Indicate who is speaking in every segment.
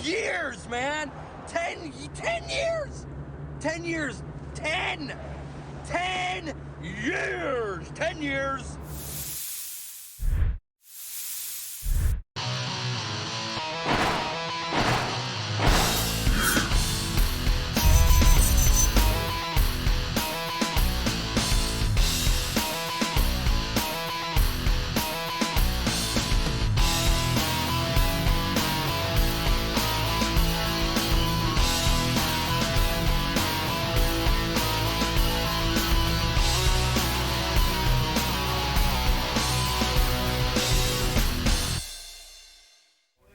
Speaker 1: years, man. 10 years. 10 years. 10 years. 10 years.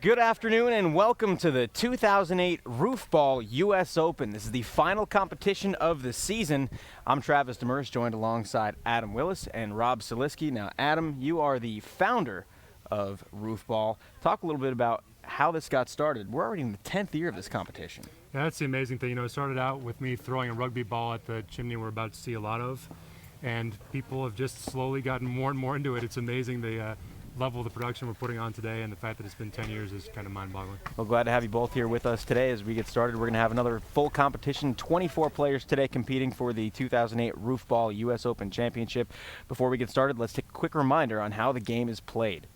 Speaker 2: Good afternoon and welcome to the 2008 Roofball U.S. Open. This is the final competition of the season. I'm Travis Demers, joined alongside Adam Willis and Rob Saliski. Now, Adam, you are the founder of Roofball. Talk a little bit about how this got started. We're already in the 10th year of this competition.
Speaker 3: Yeah, that's the amazing thing. You know, it started out with me throwing a rugby ball at the chimney we're about to see a lot of, and people have just slowly gotten more and more into it. It's amazing the level of the production we're putting on today, and the fact that it's been 10 years is kind of mind-boggling.
Speaker 2: Well, glad to have you both here with us today as we get started. We're going to have another full competition, 24 players today competing for the 2008 Roofball U.S. Open Championship. Before we get started, let's take a quick reminder on how the game is played.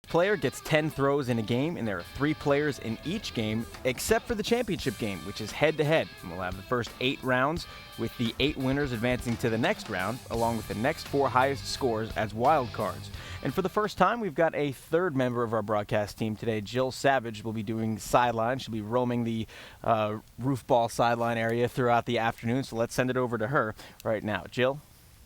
Speaker 2: Player gets 10 throws in a game, and there are 3 players in each game, except for the championship game, which is head-to-head. We'll have the first 8 rounds, with the 8 winners advancing to the next round, along with the next 4 highest scores as wild cards. And for the first time, we've got a third member of our broadcast team today. Jill Savage will be doing sideline. She'll be roaming the Roofball sideline area throughout the afternoon, so let's send it over to her right now. Jill?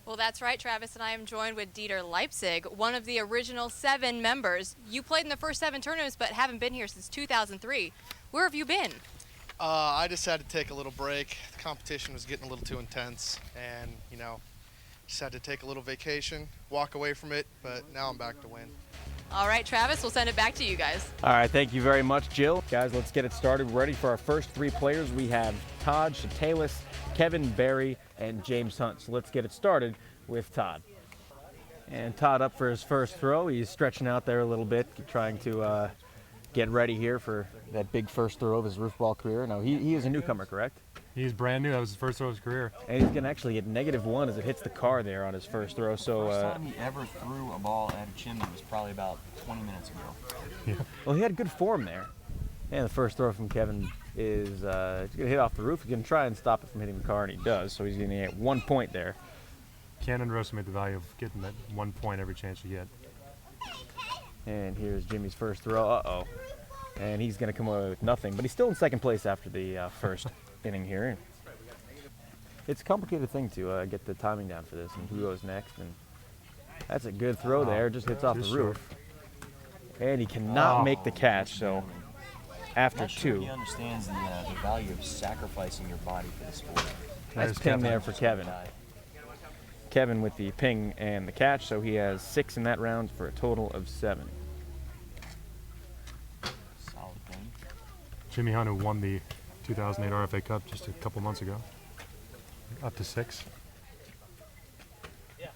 Speaker 4: Well, that's right, Travis, and I am joined with Dieter Leipzig, one of the original 7 members. You played in the first 7 tournaments, but haven't been here since 2003. Where have you been?
Speaker 5: I decided to take a little break. The competition was getting a little too intense, and, you know, just had to take a little vacation, walk away from it, but now I'm back to win.
Speaker 4: All right, Travis, we'll send it back to you guys.
Speaker 2: All right, thank you very much, Jill. Guys, let's get it started. We're ready for our first 3 players. We have Todd, Shatilis, Kevin, Barry, and James Hunt. So let's get it started with Todd. And Todd up for his first throw. He's stretching out there a little bit, trying to get ready here for that big first throw of his roofball career. Now, he is a newcomer, correct?
Speaker 3: He's brand new. That was his first throw of his career.
Speaker 2: And he's going to actually get -1 as it hits the car there on his first throw. So,
Speaker 6: First time he ever threw a ball at a chimney was probably about 20 minutes ago.
Speaker 3: Yeah.
Speaker 2: well, he had good form there. And the first throw from Kevin is going to hit off the roof. He's going to try and stop it from hitting the car, and he does. So he's going to get 1 point there.
Speaker 3: Can't underestimate the value of getting that 1 point every chance you get.
Speaker 2: And here's Jimmy's first throw. Uh-oh. And he's going to come away with nothing. But he's still in second place after the first inning here. It's a complicated thing to get the timing down for this and who goes next. And that's a good throw there. Just hits off the roof. And he cannot make the catch. So after
Speaker 6: Not sure
Speaker 2: two.
Speaker 6: he understands the value of sacrificing your body for the sport.
Speaker 2: Nice ping there for Kevin. Kevin with the ping and the catch, so he has 6 in that round for a total of 7.
Speaker 6: Solid ping.
Speaker 3: Jimmy Hunt, who won the 2008 RFA Cup just a couple months ago. Up to 6.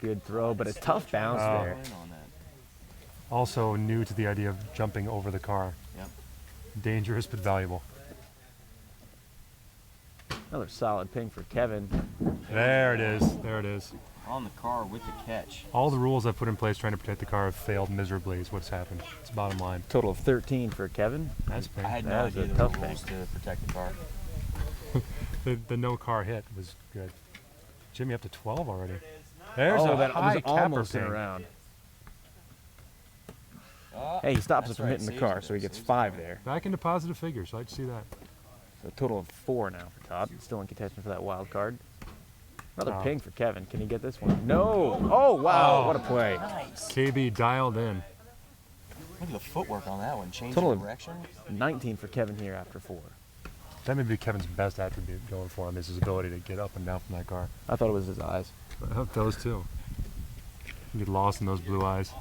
Speaker 2: Good throw, but a tough bounce there.
Speaker 6: On that.
Speaker 3: Also new to the idea of jumping over the car.
Speaker 6: Yep.
Speaker 3: Dangerous but valuable.
Speaker 2: Another solid ping for Kevin.
Speaker 3: There it is. There it is.
Speaker 6: On the car with the catch.
Speaker 3: All the rules I've put in place trying to protect the car have failed miserably is what's happened. It's the bottom line.
Speaker 2: Total of 13 for Kevin.
Speaker 3: That's big.
Speaker 6: I had
Speaker 2: That
Speaker 6: no
Speaker 2: was a
Speaker 6: idea there
Speaker 2: tough
Speaker 6: were rules to protect the car.
Speaker 3: The no car hit was good. Jimmy up to 12 already. There's
Speaker 2: Oh,
Speaker 3: a
Speaker 2: that
Speaker 3: high
Speaker 2: was
Speaker 3: capper
Speaker 2: almost in
Speaker 3: ping.
Speaker 2: a round.
Speaker 6: Oh,
Speaker 2: Hey, he stops it
Speaker 6: that's
Speaker 2: from
Speaker 6: right,
Speaker 2: hitting the
Speaker 6: saves
Speaker 2: car,
Speaker 6: it,
Speaker 2: so he gets
Speaker 6: saves it.
Speaker 2: 5 there.
Speaker 3: Back into positive figures. I'd see that.
Speaker 2: So a total of 4 now for Todd. Still in contention for that wild card. Another ping for Kevin. Can he get this one? No! Oh, wow, what a play.
Speaker 6: Nice.
Speaker 3: KB dialed in.
Speaker 6: Look at the footwork on that one. Change
Speaker 2: Total
Speaker 6: of
Speaker 2: of-
Speaker 6: direction.
Speaker 2: 19 for Kevin here after 4.
Speaker 3: That may be Kevin's best attribute going for him is his ability to get up and down from that car.
Speaker 2: I thought it was his eyes.
Speaker 3: I hope those too. You get lost in those blue eyes.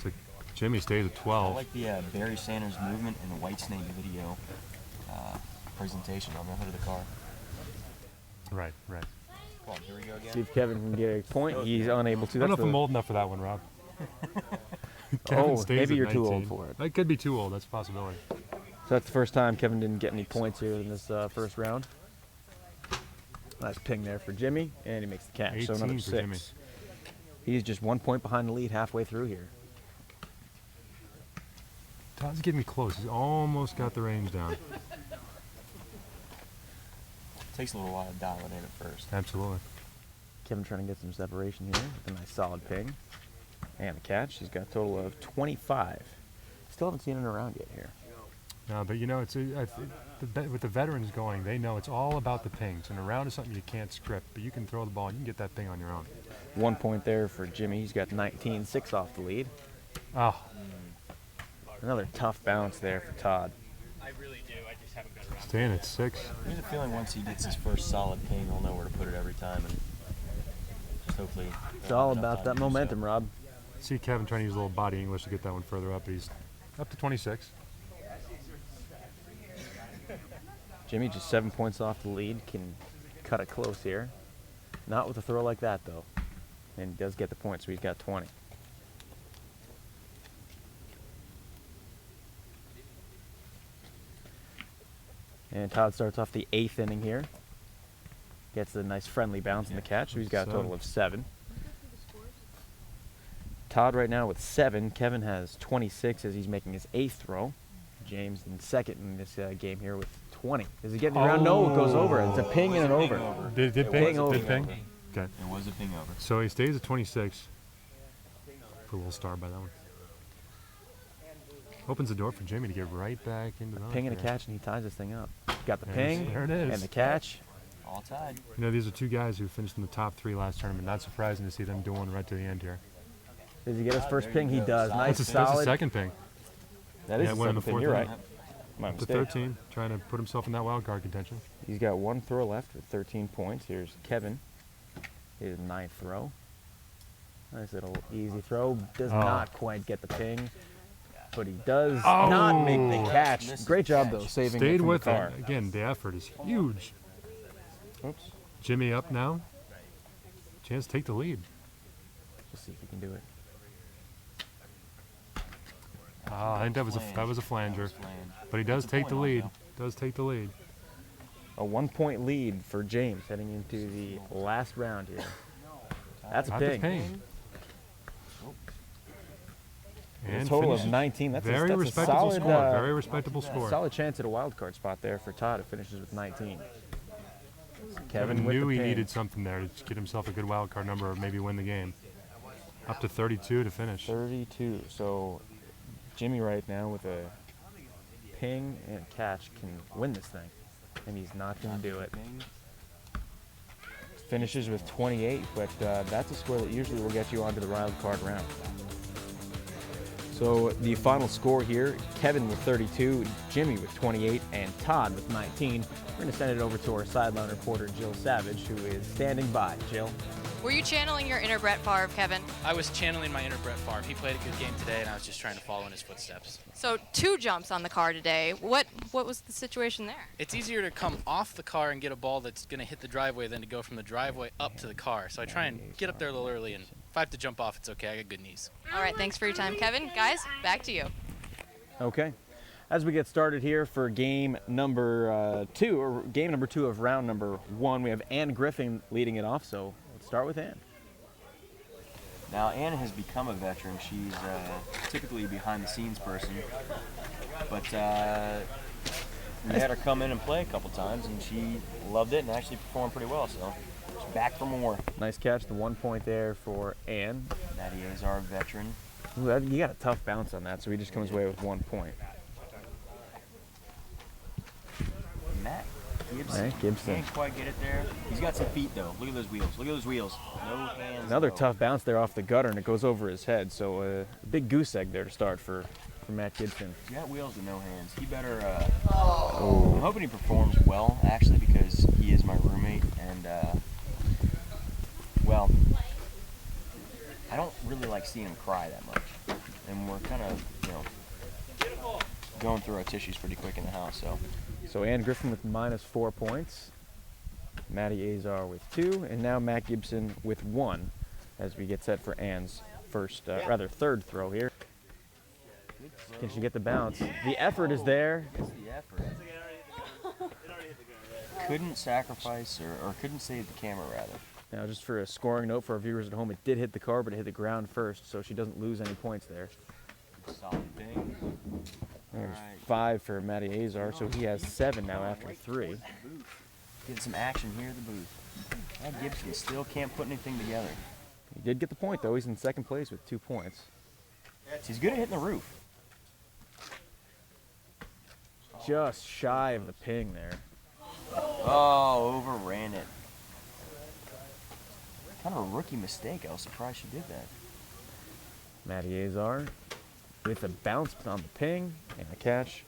Speaker 3: So Jimmy stays at
Speaker 6: I
Speaker 3: 12.
Speaker 6: like the Barry Sanders movement in the Whitesnake video presentation on the hood of the car.
Speaker 3: Right, right.
Speaker 6: Come on, here we go again.
Speaker 2: See if Kevin can get a point. He's unable to.
Speaker 3: I don't know if
Speaker 2: That's
Speaker 3: I'm
Speaker 2: a-
Speaker 3: old enough for that one, Rob.
Speaker 2: Oh,
Speaker 3: stays
Speaker 2: maybe
Speaker 3: at
Speaker 2: you're too
Speaker 3: 19.
Speaker 2: old for it.
Speaker 3: I could be too old. That's a possibility.
Speaker 2: So that's the first time Kevin didn't get any points here in this first round. Nice ping there for Jimmy, and he makes the catch. So
Speaker 3: 18
Speaker 2: another
Speaker 3: for
Speaker 2: 6.
Speaker 3: Jimmy.
Speaker 2: He's just 1 point behind the lead halfway through here.
Speaker 3: Todd's getting close. He's almost got the range down.
Speaker 6: Takes a little while to dial it in at first.
Speaker 3: Absolutely.
Speaker 2: Kevin trying to get some separation here with a nice solid ping. And a catch. He's got a total of 25. Still haven't seen it around yet here.
Speaker 3: No, but you know, with the veterans going, they know it's all about the pings. And a round is something you can't script, but you can throw the ball and you can get that thing on your own.
Speaker 2: 1 point there for Jimmy. He's got 19, 6 off the lead.
Speaker 3: Oh,
Speaker 2: Another tough bounce there for Todd.
Speaker 3: staying at 6.
Speaker 6: I get a feeling once he gets his first solid ping, he'll know where to put it every time, and just hopefully.
Speaker 2: It's all about that momentum, Rob.
Speaker 3: See Kevin trying to use a little body English to get that one further up, but he's up to 26.
Speaker 2: Jimmy just 7 points off the lead. Can cut it close here. Not with a throw like that, though. And he does get the point, so he's got 20. And Todd starts off the 8th inning here. Gets a nice friendly bounce in the catch, so he's got a total of 7. Todd right now with 7. Kevin has 26 as he's making his 8th throw. James in second in this game here with 20. Is he getting around? No, it goes over. It's a ping and an over.
Speaker 3: Did
Speaker 2: Ping
Speaker 3: ping?
Speaker 2: over.
Speaker 3: Did ping? Okay.
Speaker 6: It was a ping over.
Speaker 3: So he stays at 26. Put a little star by that one. Opens the door for Jimmy to get right back into the
Speaker 2: Ping and a
Speaker 3: here.
Speaker 2: catch, and he ties this thing up. Got the
Speaker 3: There
Speaker 2: ping
Speaker 3: it is.
Speaker 2: and the catch.
Speaker 6: All tied.
Speaker 3: You know, these are two guys who finished in the top 3 last tournament. Not surprising to see them doing right to the end here.
Speaker 2: Does he get his first
Speaker 6: There
Speaker 2: ping?
Speaker 6: you
Speaker 2: He
Speaker 6: go.
Speaker 2: does.
Speaker 6: Solid.
Speaker 2: Nice,
Speaker 3: That's a
Speaker 2: solid.
Speaker 3: second ping.
Speaker 2: That is
Speaker 3: Yeah,
Speaker 2: the
Speaker 3: went in the
Speaker 2: second ping.
Speaker 3: fourth
Speaker 2: You're
Speaker 3: inning.
Speaker 2: right. My
Speaker 3: Up to
Speaker 2: mistake.
Speaker 3: 13, trying to put himself in that wild card contention.
Speaker 2: He's got 1 throw left with 13 points. Here's Kevin. His 9th throw. Nice little easy throw. Does
Speaker 3: Oh.
Speaker 2: not quite get the ping, but he does not make the catch.
Speaker 6: Missed
Speaker 2: Great
Speaker 6: the
Speaker 2: job,
Speaker 6: catch.
Speaker 2: though, saving it
Speaker 3: Stayed
Speaker 2: from
Speaker 3: with
Speaker 2: the car.
Speaker 3: it. Again, the effort is huge.
Speaker 2: Oops.
Speaker 3: Jimmy up now. Chance to take the lead.
Speaker 2: Let's see if he can do it.
Speaker 3: I think that was a flanger. But he does take the lead. Does take the lead.
Speaker 2: A 1-point lead for James heading into the last round here. That's a ping.
Speaker 3: And
Speaker 2: A total of 19. That's
Speaker 3: very
Speaker 2: a
Speaker 3: respectable
Speaker 2: solid,
Speaker 3: score. Very respectable score.
Speaker 2: Solid chance at a wild card spot there for Todd, who finishes with 19. Kevin
Speaker 3: knew he
Speaker 2: ping.
Speaker 3: needed something there to get himself a good wild card number or maybe win the game. Up to 32 to finish.
Speaker 2: 32. So Jimmy right now with a ping and catch can win this thing. And he's not going to do it. Finishes with 28, but that's a score that usually will get you onto the wild card round. So the final score here, Kevin with 32, Jimmy with 28, and Todd with 19. We're going to send it over to our sideline reporter, Jill Savage, who is standing by. Jill?
Speaker 4: Were you channeling your inner Brett Favre, Kevin?
Speaker 7: I was channeling my inner Brett Favre. He played a good game today, and I was just trying to follow in his footsteps.
Speaker 4: So 2 jumps on the car today. What was the situation there?
Speaker 7: It's easier to come off the car and get a ball that's going to hit the driveway than to go from the driveway up to the car. So I try and get up there a little early, and if I have to jump off, it's okay. I got good knees.
Speaker 4: All right, thanks for your time, Kevin. Guys, back to you.
Speaker 2: Okay. As we get started here for game number 2, or game number 2 of round number 1, we have Ann Griffin leading it off, so let's start with Ann.
Speaker 6: Now, Ann has become a veteran. She's typically a behind-the-scenes person, but we had her come in and play a couple times, and she loved it and actually performed pretty well, so she's back for more.
Speaker 2: Nice catch, the 1 point there for Ann.
Speaker 6: Matty Azar, veteran.
Speaker 2: Ooh, you got a tough bounce on that, so he just comes away with 1 point.
Speaker 6: Matt Gibson. Can't quite get it there. He's got some feet, though. Look at those wheels. Look at those wheels. No hands.
Speaker 2: Another
Speaker 6: though.
Speaker 2: tough bounce there off the gutter, and it goes over his head. So a big goose egg there to start for Matt Gibson.
Speaker 6: He's got wheels and no hands. He better. I'm hoping he performs well, actually, because he is my roommate, and well, I don't really like seeing him cry that much, and we're kind of, going through our tissues pretty quick in the house, so.
Speaker 2: So Ann Griffin with -4 points, Matty Azar with 2, and now Matt Gibson with 1 as we get set for Ann's third throw here. Can she get the bounce? The effort is there.
Speaker 6: It's the effort. Couldn't sacrifice or couldn't save the camera, rather.
Speaker 2: Now just for a scoring note for our viewers at home, it did hit the car, but it hit the ground first, so she doesn't lose any points there.
Speaker 6: Solid thing.
Speaker 2: There's 5 for Matty Azar, so he has 7 now after 3.
Speaker 6: Getting some action here at the booth. Matt Gibson still can't put anything together.
Speaker 2: He did get the point, though. He's in second place with 2 points.
Speaker 6: He's good at hitting the roof.
Speaker 2: Just shy of the ping there.
Speaker 6: Oh, overran it. Kind of a rookie mistake. I was surprised she did that.
Speaker 2: Matty Azar with a bounce on the ping and a catch.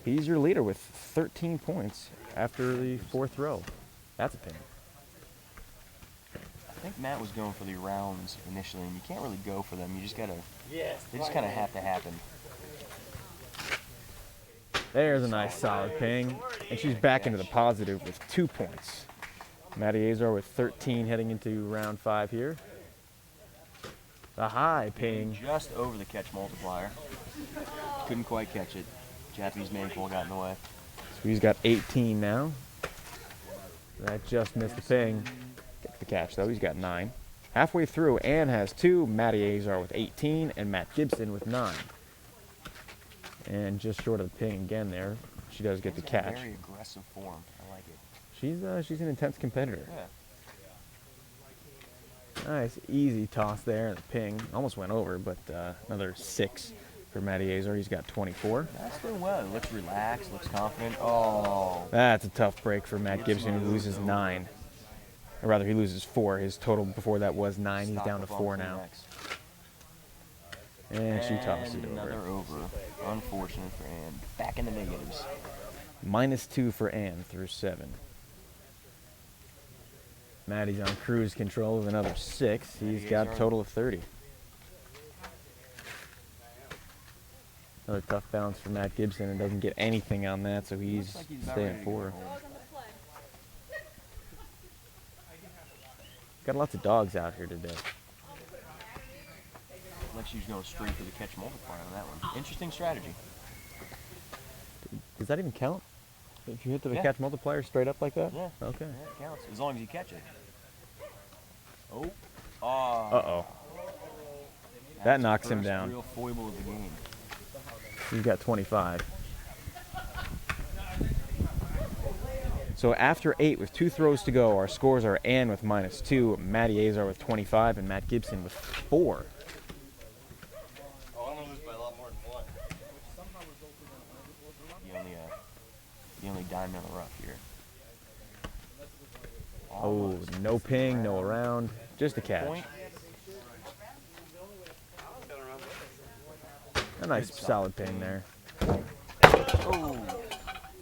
Speaker 2: He's your leader with 13 points after the 4th row. That's a ping.
Speaker 6: I think Matt was going for the rounds initially, and you can't really go for them. You just gotta. They just kind of have to happen.
Speaker 2: There's a nice solid ping, and she's back into the positive with 2 points. Matty Azar with 13 heading into round 5 here. The high ping.
Speaker 6: Just over the catch multiplier. Couldn't quite catch it. Japanese maypole got in the way.
Speaker 2: So he's got 18 now. That just missed the ping. Gets the catch though, he's got 9. Halfway through, Ann has 2, Matty Azar with 18, and Matt Gibson with 9. And just short of the ping again there. She does get the catch.
Speaker 6: Very aggressive form. I like it.
Speaker 2: She's an intense competitor.
Speaker 6: Yeah.
Speaker 2: Nice, easy toss there. The ping almost went over, but another 6 for Matty Azar. He's got 24.
Speaker 6: That's doing well. He looks relaxed, looks confident. Oh.
Speaker 2: That's a tough break for Matt Gibson, who loses 9. Or rather, he loses 4. His total before that was 9. He's down to 4 now. And she tosses it over.
Speaker 6: Another over. Unfortunate for Ann. Back in the negatives.
Speaker 2: -2 for Ann through 7. Matty's on cruise control with another 6. He's got a total of 30. Another tough bounce for Matt Gibson and doesn't get anything on that, so he's staying at 4. Got lots of dogs out here today.
Speaker 6: like she was going straight for the catch multiplier on that one. Interesting strategy.
Speaker 2: Does that even count? If you hit the
Speaker 6: Yeah.
Speaker 2: catch multiplier straight up like that?
Speaker 6: Yeah.
Speaker 2: Okay.
Speaker 6: Yeah, it counts as long as you catch it. Oh.
Speaker 2: Uh-oh. That knocks him down.
Speaker 6: Real foible of the game.
Speaker 2: He's got 25. So after 8 with 2 throws to go, our scores are Ann with -2, Matty Azar with 25, and Matt Gibson with 4.
Speaker 1: Oh, I'm gonna lose by a lot more than one.
Speaker 6: The only diamond in the rough here.
Speaker 2: Oh, no ping, no around, just a catch.
Speaker 6: Point.
Speaker 2: A nice solid ping there.
Speaker 6: Oh.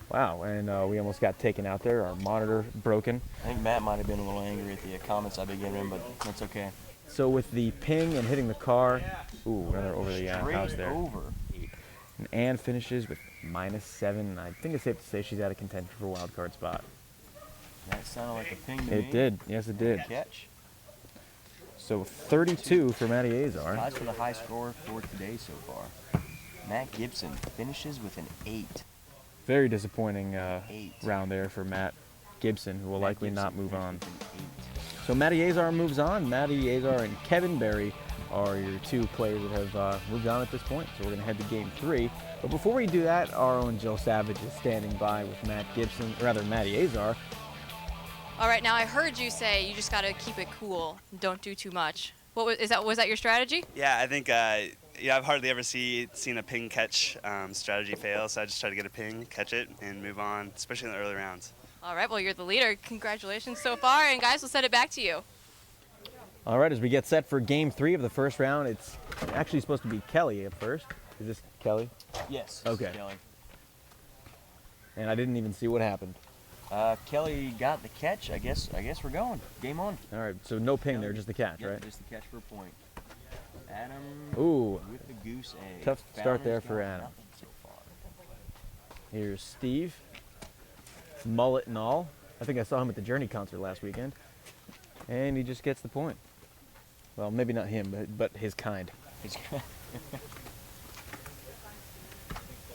Speaker 2: Wow, and we almost got taken out there. Our monitor broken.
Speaker 6: I think Matt might have been a little angry at the comments I've been giving him, but that's okay.
Speaker 2: So with the ping and hitting the car, ooh, another over the house
Speaker 6: Straight
Speaker 2: there.
Speaker 6: over.
Speaker 2: And Ann finishes with -7. I think it's safe to say she's out of contention for a wild card spot.
Speaker 6: That sounded like a ping to me.
Speaker 2: It did, yes it did.
Speaker 6: Catch.
Speaker 2: So 32 for Matty Azar.
Speaker 6: Ties for the high score for today so far. Matt Gibson finishes with an 8.
Speaker 2: Very disappointing
Speaker 6: 8.
Speaker 2: round there for Matt Gibson, who will
Speaker 6: Matt
Speaker 2: likely
Speaker 6: Gibson
Speaker 2: not move on.
Speaker 6: finishes with an 8.
Speaker 2: So Matty Azar moves on. Matty Azar and Kevin Berry are your 2 players that have moved on at this point. So we're going to head to game 3. But before we do that, our own Jill Savage is standing by with Matt Gibson, or rather Matty Azar.
Speaker 4: All right, now I heard you say you just got to keep it cool. Don't do too much. Was that your strategy?
Speaker 8: Yeah, I think I've hardly ever seen a ping catch strategy fail, so I just try to get a ping, catch it, and move on, especially in the early rounds.
Speaker 4: All right, well, you're the leader. Congratulations so far. And guys, we'll send it back to you.
Speaker 2: All right, as we get set for game 3 of the first round, it's actually supposed to be Kelly at first. Is this Kelly?
Speaker 6: Yes.
Speaker 2: Okay.
Speaker 6: Kelly.
Speaker 2: And I didn't even see what happened.
Speaker 6: Kelly got the catch. I guess we're going. Game on.
Speaker 2: All right, so no ping there, just the catch,
Speaker 6: Yep,
Speaker 2: right?
Speaker 6: just the catch for a point. Adam
Speaker 2: Ooh,
Speaker 6: with the goose egg.
Speaker 2: tough start there
Speaker 6: Founder's
Speaker 2: for
Speaker 6: got
Speaker 2: Adam.
Speaker 6: nothing so far.
Speaker 2: Here's Steve. Mullet and all. I think I saw him at the Journey concert last weekend. And he just gets the point. Well, maybe not him, but his kind.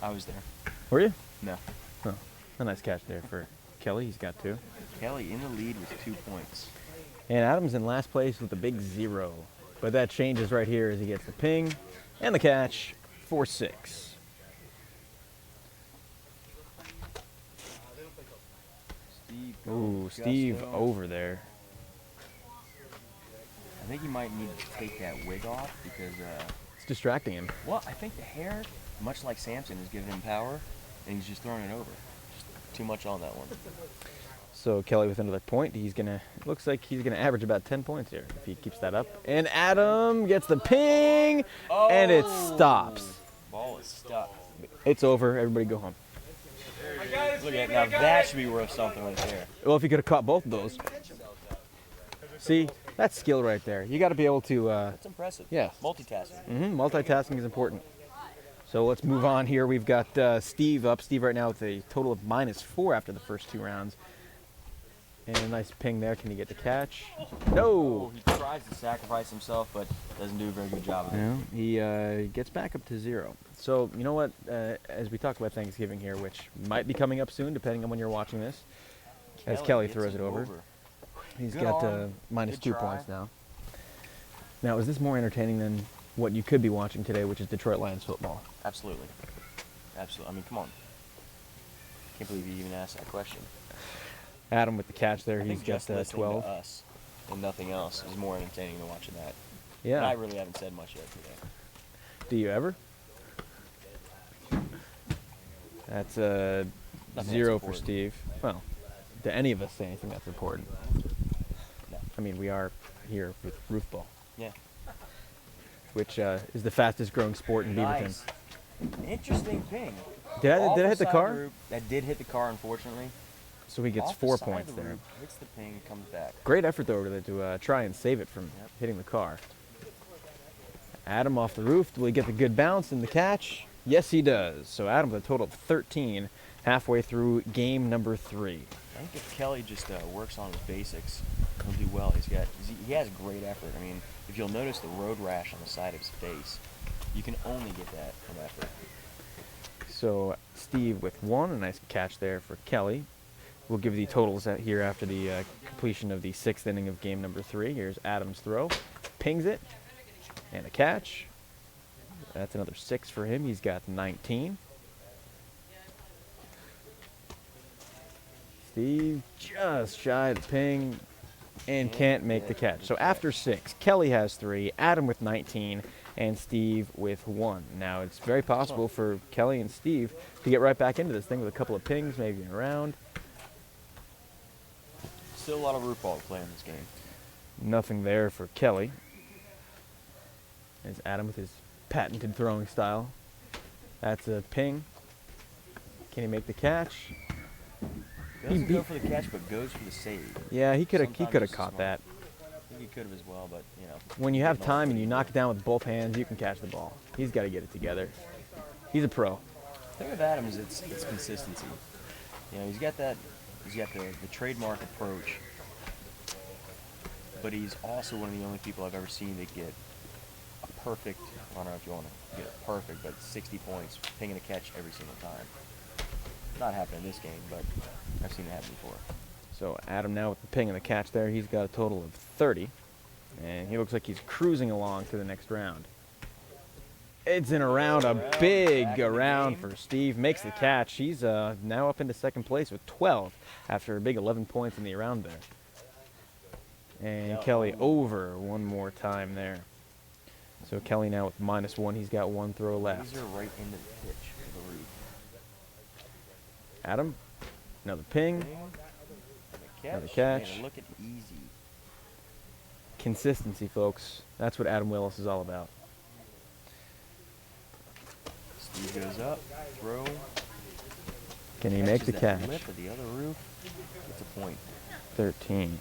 Speaker 6: I was there.
Speaker 2: Were you?
Speaker 6: No.
Speaker 2: Oh, a nice catch there for Kelly. He's got 2.
Speaker 6: Kelly in the lead with 2 points.
Speaker 2: And Adam's in last place with a big 0. But that changes right here as he gets the ping and the catch for 6.
Speaker 6: Steve.
Speaker 2: Ooh,
Speaker 6: Gusto.
Speaker 2: Steve over there.
Speaker 6: I think you might need to take that wig off because,
Speaker 2: It's distracting him.
Speaker 6: well, I think the hair, much like Samson, is giving him power, and he's just throwing it over. Just too much on that one.
Speaker 2: So Kelly with another point. Looks like he's gonna average about 10 points here if he keeps that up. And Adam gets the ping, and it stops.
Speaker 6: Ball is stuck.
Speaker 2: It's over. Everybody go home.
Speaker 6: Look at now. That should be worth something right there.
Speaker 2: Well, if you could have caught both of those. See, that's skill right there. You got to be able to.
Speaker 6: That's impressive.
Speaker 2: Yeah.
Speaker 6: Multitasking.
Speaker 2: Multitasking is important. So let's move on here. We've got Steve up. Steve right now with a total of -4 after the first 2 rounds. And a nice ping there. Can he get the catch? No.
Speaker 6: Oh, he tries to sacrifice himself, but doesn't do a very good job of it.
Speaker 2: No, he gets back up to 0. So, you know what? As we talk about Thanksgiving here, which might be coming up soon, depending on when you're watching this, as Kelly
Speaker 6: gets
Speaker 2: throws it over. He's
Speaker 6: Good
Speaker 2: got
Speaker 6: arm.
Speaker 2: -2
Speaker 6: Good try.
Speaker 2: points now. Now, is this more entertaining than what you could be watching today, which is Detroit Lions football?
Speaker 6: Absolutely. Absolutely. I mean, come on. Can't believe you even asked that question.
Speaker 2: Adam with the catch there.
Speaker 6: I
Speaker 2: He's
Speaker 6: think
Speaker 2: got
Speaker 6: just listening
Speaker 2: 12.
Speaker 6: to us and nothing else is more entertaining than watching that.
Speaker 2: Yeah.
Speaker 6: And I really haven't said much yet today.
Speaker 2: Do you ever? That's a
Speaker 6: Nothing
Speaker 2: 0
Speaker 6: that's
Speaker 2: for
Speaker 6: important.
Speaker 2: Steve. Well, do any of us say anything that's important?
Speaker 6: No.
Speaker 2: I mean, we are here with Roofball,
Speaker 6: Yeah.
Speaker 2: which is the fastest growing sport in Beaverton.
Speaker 6: Nice. Interesting ping.
Speaker 2: Did I
Speaker 6: Off
Speaker 2: hit the
Speaker 6: side
Speaker 2: car?
Speaker 6: Roof. That did hit the car, unfortunately.
Speaker 2: So he gets
Speaker 6: Off the
Speaker 2: 4
Speaker 6: side of
Speaker 2: points
Speaker 6: the
Speaker 2: there.
Speaker 6: roof, hits the ping, comes back.
Speaker 2: Great effort though to try and save it from
Speaker 6: Yep.
Speaker 2: hitting the car. Adam off the roof. Will he get the good bounce and the catch? Yes, he does. So Adam with a total of 13 halfway through game number 3.
Speaker 6: I think if Kelly just works on his basics, he'll do well. He has great effort. I mean, if you'll notice the road rash on the side of his face, you can only get that from effort.
Speaker 2: So Steve with 1, a nice catch there for Kelly. We'll give the totals out here after the completion of the 6th inning of game number 3. Here's Adam's throw, pings it, and a catch. That's another 6 for him. He's got 19. Steve just shy of the ping and can't make the catch. So after 6, Kelly has 3, Adam with 19, and Steve with 1. Now it's very possible for Kelly and Steve to get right back into this thing with a couple of pings, maybe a round.
Speaker 6: Still a lot of root ball to play in this game.
Speaker 2: Nothing there for Kelly. There's Adam with his patented throwing style. That's a ping. Can he make the catch?
Speaker 6: Doesn't go for the catch, but goes for the save.
Speaker 2: Yeah, he could have
Speaker 6: Sometimes
Speaker 2: caught
Speaker 6: smart.
Speaker 2: that.
Speaker 6: I think he could have as well, but you know.
Speaker 2: When you have time and you knock it down with both hands, you can catch the ball. He's got to get it together. He's a pro.
Speaker 6: The thing with Adam is it's consistency. You know, he's got the trademark approach, but he's also one of the only people I've ever seen that get a perfect, I don't know if you want to get it perfect, but 60 points, ping and a catch every single time. Not happening in this game, but I've seen it happen before.
Speaker 2: So Adam now with the ping and the catch there, he's got a total of 30. And he looks like he's cruising along to the next round. It's in a round, a big round for Steve. Makes the catch. He's now up into second place with 12 after a big 11 points in the round there. And Kelly over one more time there. So Kelly now with -1. He's got 1 throw left.
Speaker 6: These are right into the pitch of the roof.
Speaker 2: Adam, another ping. Another catch.
Speaker 6: Man, looking easy.
Speaker 2: Consistency, folks. That's what Adam Willis is all about.
Speaker 6: Steve goes up, throw.
Speaker 2: Can he make the
Speaker 6: Catches that
Speaker 2: catch?
Speaker 6: lip of the other roof. Gets a point.
Speaker 2: 13.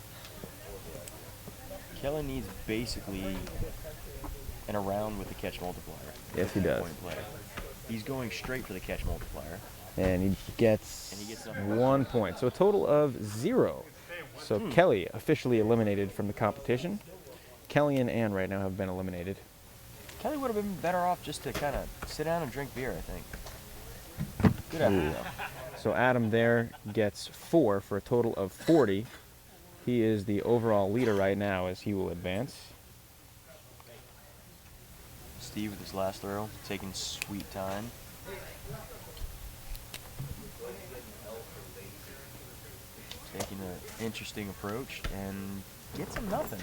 Speaker 6: Kelly needs basically an around with the catch multiplier.
Speaker 2: Yes, he does.
Speaker 6: Point play. He's going straight for the catch multiplier.
Speaker 2: And he gets
Speaker 6: nothing.
Speaker 2: 1 point. So a total of 0. So Kelly officially eliminated from the competition. Kelly and Ann right now have been eliminated.
Speaker 6: Kelly would have been better off just to kind of sit down and drink beer, I think. Good effort, though.
Speaker 2: So Adam there gets 4 for a total of 40. He is the overall leader right now as he will advance.
Speaker 6: Steve with his last throw, taking sweet time. Taking an interesting approach and gets him nothing.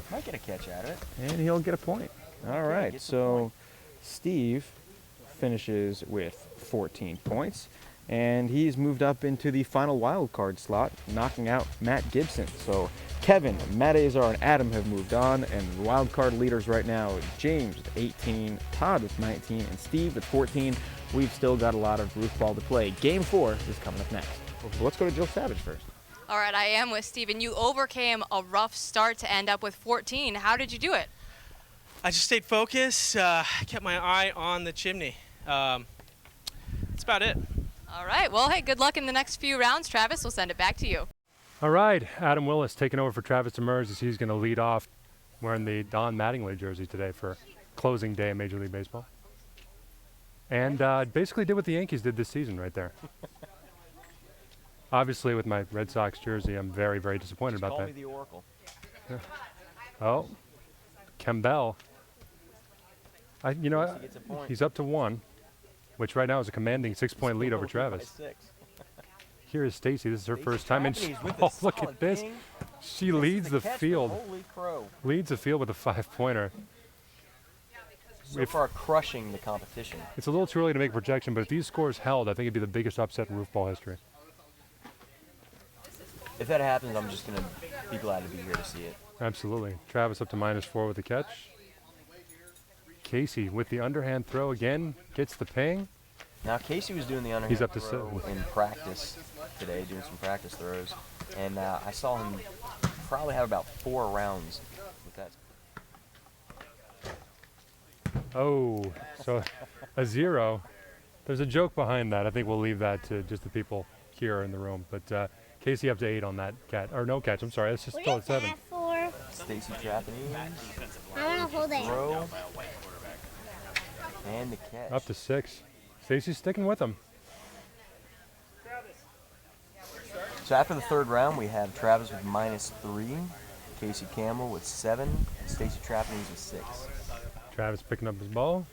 Speaker 6: Might get a catch out of it.
Speaker 2: And he'll get a point. All right,
Speaker 6: gets a
Speaker 2: so
Speaker 6: point.
Speaker 2: Steve finishes with 14 points. And he's moved up into the final wild card slot, knocking out Matt Gibson. So Kevin, Matt Azar, and Adam have moved on. And the wild card leaders right now, James with 18, Todd with 19, and Steve with 14. We've still got a lot of roof ball to play. Game 4 is coming up next. Let's go to Jill Savage first.
Speaker 4: All right, I am with Steven. You overcame a rough start to end up with 14. How did you do it?
Speaker 9: I just stayed focused, kept my eye on the chimney. That's about it.
Speaker 4: All right, well, hey, good luck in the next few rounds. Travis, we'll send it back to you.
Speaker 3: All right, Adam Willis taking over for Travis Demers as he's going to lead off wearing the Don Mattingly jersey today for closing day in Major League Baseball. And basically did what the Yankees did this season right there. Obviously, with my Red Sox jersey, I'm very, very disappointed about
Speaker 6: Call
Speaker 3: that.
Speaker 6: me the Oracle.
Speaker 3: Yeah. Oh, Campbell. He's up to 1, which right now is a commanding 6-point lead over Travis. Here is Stacy. This is her first time, and look at this. She leads the field.
Speaker 6: Holy crow!
Speaker 3: Leads the field with a 5-pointer.
Speaker 6: So far, crushing the competition.
Speaker 3: It's a little too early to make a projection, but if these scores held, I think it'd be the biggest upset in roof ball history.
Speaker 6: If that happens, I'm just gonna be glad to be here to see it.
Speaker 3: Absolutely. Travis up to -4 with the catch. Casey with the underhand throw again, gets the ping.
Speaker 6: Now Casey was doing the underhand
Speaker 3: He's up to
Speaker 6: throw
Speaker 3: 7.
Speaker 6: in practice today, doing some practice throws, and I saw him probably have about 4 rounds with that.
Speaker 3: Oh, so a 0. There's a joke behind that. I think we'll leave that to just the people here in the room. But Casey up to 8 on that catch. Or no catch, I'm sorry. That's just still at 7.
Speaker 10: For?
Speaker 6: Stacy Trapanese.
Speaker 10: I want to hold it.
Speaker 6: Throw. And the catch.
Speaker 3: Up to 6. Stacy's sticking with him.
Speaker 6: So after the third round, we have Travis with -3, Casey Campbell with 7, and Stacy Trapanese with 6.
Speaker 3: Travis picking up his ball.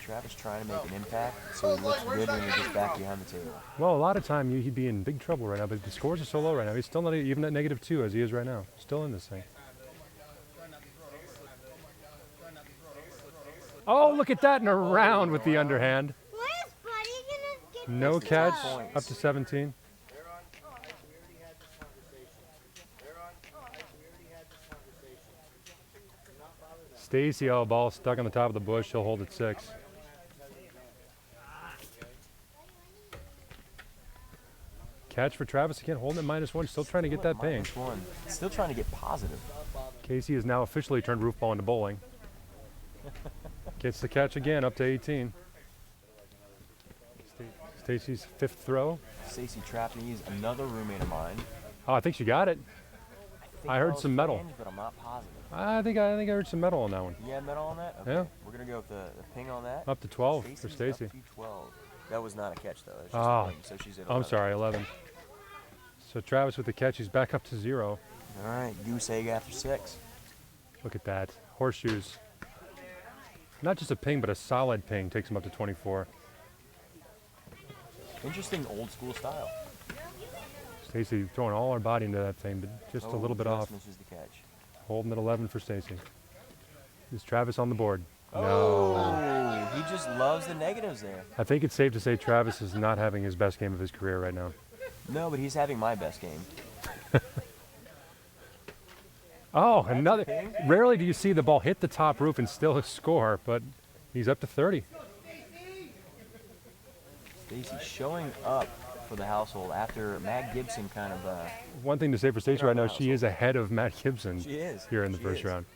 Speaker 6: Travis trying to make an impact, so he looks good when he gets back behind the table.
Speaker 3: Well, a lot of time he'd be in big trouble right now, but the scores are so low right now. He's still not even at -2 as he is right now. Still in this thing. Oh, look at that, and around with the underhand.
Speaker 10: Where's Buddy gonna get
Speaker 3: No
Speaker 10: this
Speaker 3: catch,
Speaker 10: ball?
Speaker 3: up to 17. Stacy, oh, ball stuck on the top of the bush. He'll hold it 6. Catch for Travis again, holding it -1. Still trying to get that ping.
Speaker 6: -1. Still trying to get positive.
Speaker 3: Casey has now officially turned Roofball into bowling. Gets the catch again, up to 18. Stacy's 5th throw.
Speaker 6: Stacy Trapanese, another roommate of mine.
Speaker 3: Oh, I think she got it. I heard
Speaker 6: that was
Speaker 3: some metal.
Speaker 6: fringe, but I'm not positive.
Speaker 3: I think I heard some metal on that one.
Speaker 6: You had metal on that? Okay.
Speaker 3: Yeah.
Speaker 6: We're gonna go with the ping on that.
Speaker 3: Up to 12 for
Speaker 6: Stacy's
Speaker 3: Stacy.
Speaker 6: Up to 12. That was not a catch though. It was just
Speaker 3: Ah,
Speaker 6: a ping, so she's at
Speaker 3: I'm
Speaker 6: 11.
Speaker 3: sorry, 11. So Travis with the catch, he's back up to 0.
Speaker 6: All right, goose egg after 6.
Speaker 3: Look at that, horseshoes. Not just a ping, but a solid ping takes him up to 24.
Speaker 6: Interesting old school style.
Speaker 3: Stacy throwing all her body into that thing, but just a little bit off.
Speaker 6: Misses the catch.
Speaker 3: Holding at 11 for Stacy. Is Travis on the board? No.
Speaker 6: Oh, he just loves the negatives there.
Speaker 3: I think it's safe to say Travis is not having his best game of his career right now.
Speaker 6: No, but he's having my best game.
Speaker 3: Oh, another. Rarely do you see the ball hit the top roof and still score, but he's up to 30.
Speaker 6: Stacy showing up for the household after Matt Gibson kind of.
Speaker 3: One thing to say for Stacy right now, she is ahead of Matt Gibson
Speaker 6: She is.
Speaker 3: here in the
Speaker 6: She
Speaker 3: first
Speaker 6: is.
Speaker 3: round.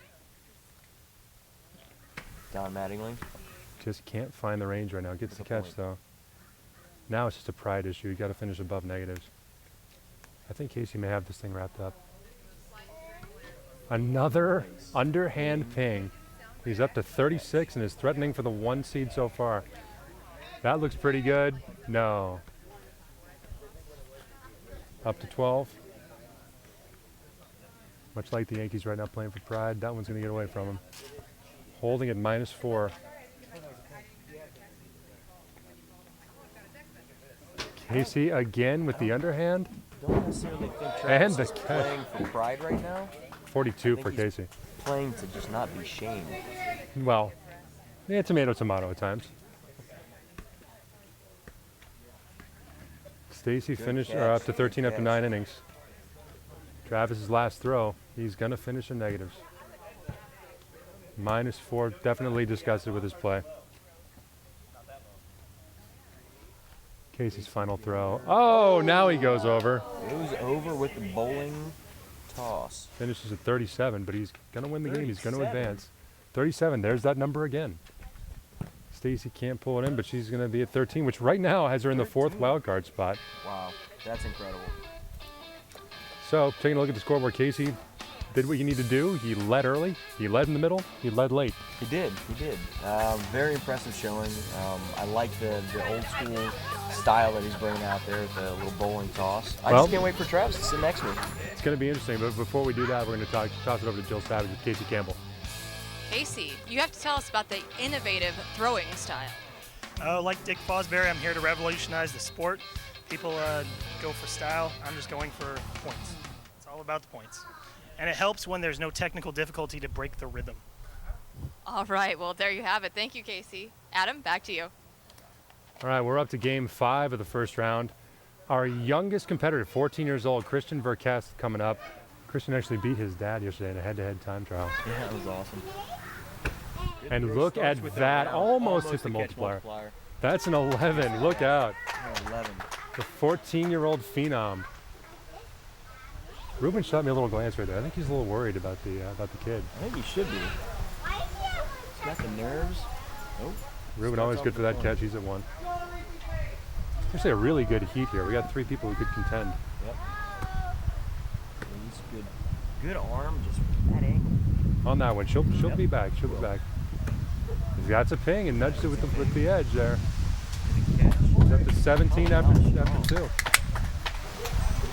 Speaker 6: Don Mattingly.
Speaker 3: Just can't find the range right now. Gets the
Speaker 6: Good
Speaker 3: catch
Speaker 6: point.
Speaker 3: though. Now it's just a pride issue. You got to finish above negatives. I think Casey may have this thing wrapped up. Another underhand ping. He's up to 36 and is threatening for the 1 seed so far. That looks pretty good. No. Up to 12. Much like the Yankees right now playing for pride, that one's going to get away from him. Holding at -4. Casey again with the underhand.
Speaker 6: Don't necessarily think
Speaker 3: And
Speaker 6: Travis
Speaker 3: the
Speaker 6: is
Speaker 3: catch.
Speaker 6: playing for pride right now.
Speaker 3: 42
Speaker 6: I
Speaker 3: for
Speaker 6: think he's
Speaker 3: Casey.
Speaker 6: Playing to just not be shamed.
Speaker 3: Well, yeah, tomato, tomato at times. Stacy
Speaker 6: Good
Speaker 3: finished
Speaker 6: catch,
Speaker 3: up to
Speaker 6: good
Speaker 3: 13 after
Speaker 6: catch.
Speaker 3: 9 innings. Travis's last throw, he's going to finish in negatives. -4, definitely disgusted with his play. Casey's final throw. Oh, now he goes over.
Speaker 6: It was over with the bowling toss.
Speaker 3: Finishes at 37, but he's going to win the game. He's going to
Speaker 6: 37.
Speaker 3: advance. 37, there's that number again. Stacy can't pull it in, but she's going to be at 13, which right now has her in the 4th wild card spot.
Speaker 6: Wow, that's incredible.
Speaker 3: So, taking a look at the scoreboard, Casey did what you need to do. He led early, he led in the middle, he led late.
Speaker 6: He did. Very impressive showing. I like the old school style that he's bringing out there with the little bowling toss. I
Speaker 3: Well-
Speaker 6: just can't wait for Travis to sit next to me.
Speaker 3: It's going to be interesting, but before we do that, we're going to toss it over to Jill Savage with Casey Campbell.
Speaker 4: Casey, you have to tell us about the innovative throwing style.
Speaker 11: Like Dick Fosbury, I'm here to revolutionize the sport. People go for style. I'm just going for points. It's all about the points. And it helps when there's no technical difficulty to break the rhythm.
Speaker 4: All right, well, there you have it. Thank you, Casey. Adam, back to you.
Speaker 3: All right, we're up to game 5 of the first round. Our youngest competitor, 14 years old, Christian Verquest, coming up. Christian actually beat his dad yesterday in a head-to-head time trial.
Speaker 6: Yeah, that was awesome.
Speaker 3: And look at that, almost hit the multiplier. That's an 11, look out.
Speaker 6: 11.
Speaker 3: The 14-year-old phenom. Ruben shot me a little glance right there. I think he's a little worried about the kid.
Speaker 6: I think he should be. He's got the nerves. Nope.
Speaker 3: Ruben always good for that catch. He's at 1. actually a really good heat here. We got 3 people who could contend.
Speaker 6: Yep. He's good arm, just that angle.
Speaker 3: On that one, she'll be back. She'll be back. He's got a ping and nudged it with the edge there. He's up to 17 after 2.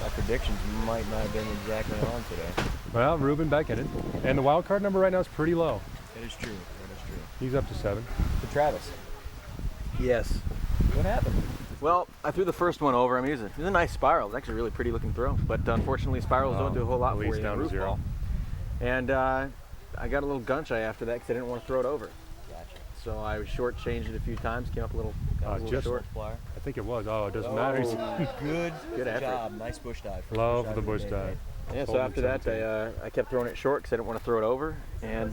Speaker 6: My predictions might not have been exactly on today.
Speaker 3: Well, Ruben back in it. And the wild card number right now is pretty low.
Speaker 6: That is true. That is true.
Speaker 3: He's up to 7.
Speaker 6: So Travis,
Speaker 2: Yes.
Speaker 6: what happened?
Speaker 2: Well, I threw the first one over. I mean, it was a nice spiral. It was actually a really pretty looking throw. But unfortunately, spirals don't do a whole lot for you in
Speaker 3: down to
Speaker 2: roof
Speaker 3: 0.
Speaker 2: ball. And I got a little gun shy after that because I didn't want to throw it over.
Speaker 6: Gotcha.
Speaker 2: So I shortchanged it a few times, came up a little,
Speaker 3: Just
Speaker 2: short.
Speaker 6: Flyer.
Speaker 3: I think it was. Oh, it doesn't matter.
Speaker 6: Good
Speaker 2: effort.
Speaker 6: job. Nice bush dive. First
Speaker 3: Love
Speaker 6: bush
Speaker 3: the
Speaker 6: dive
Speaker 3: bush
Speaker 6: of day,
Speaker 3: dive.
Speaker 6: right?
Speaker 2: Yeah, so
Speaker 3: Holding
Speaker 2: after that,
Speaker 3: 17.
Speaker 2: I kept throwing it short because I didn't want to throw it over, and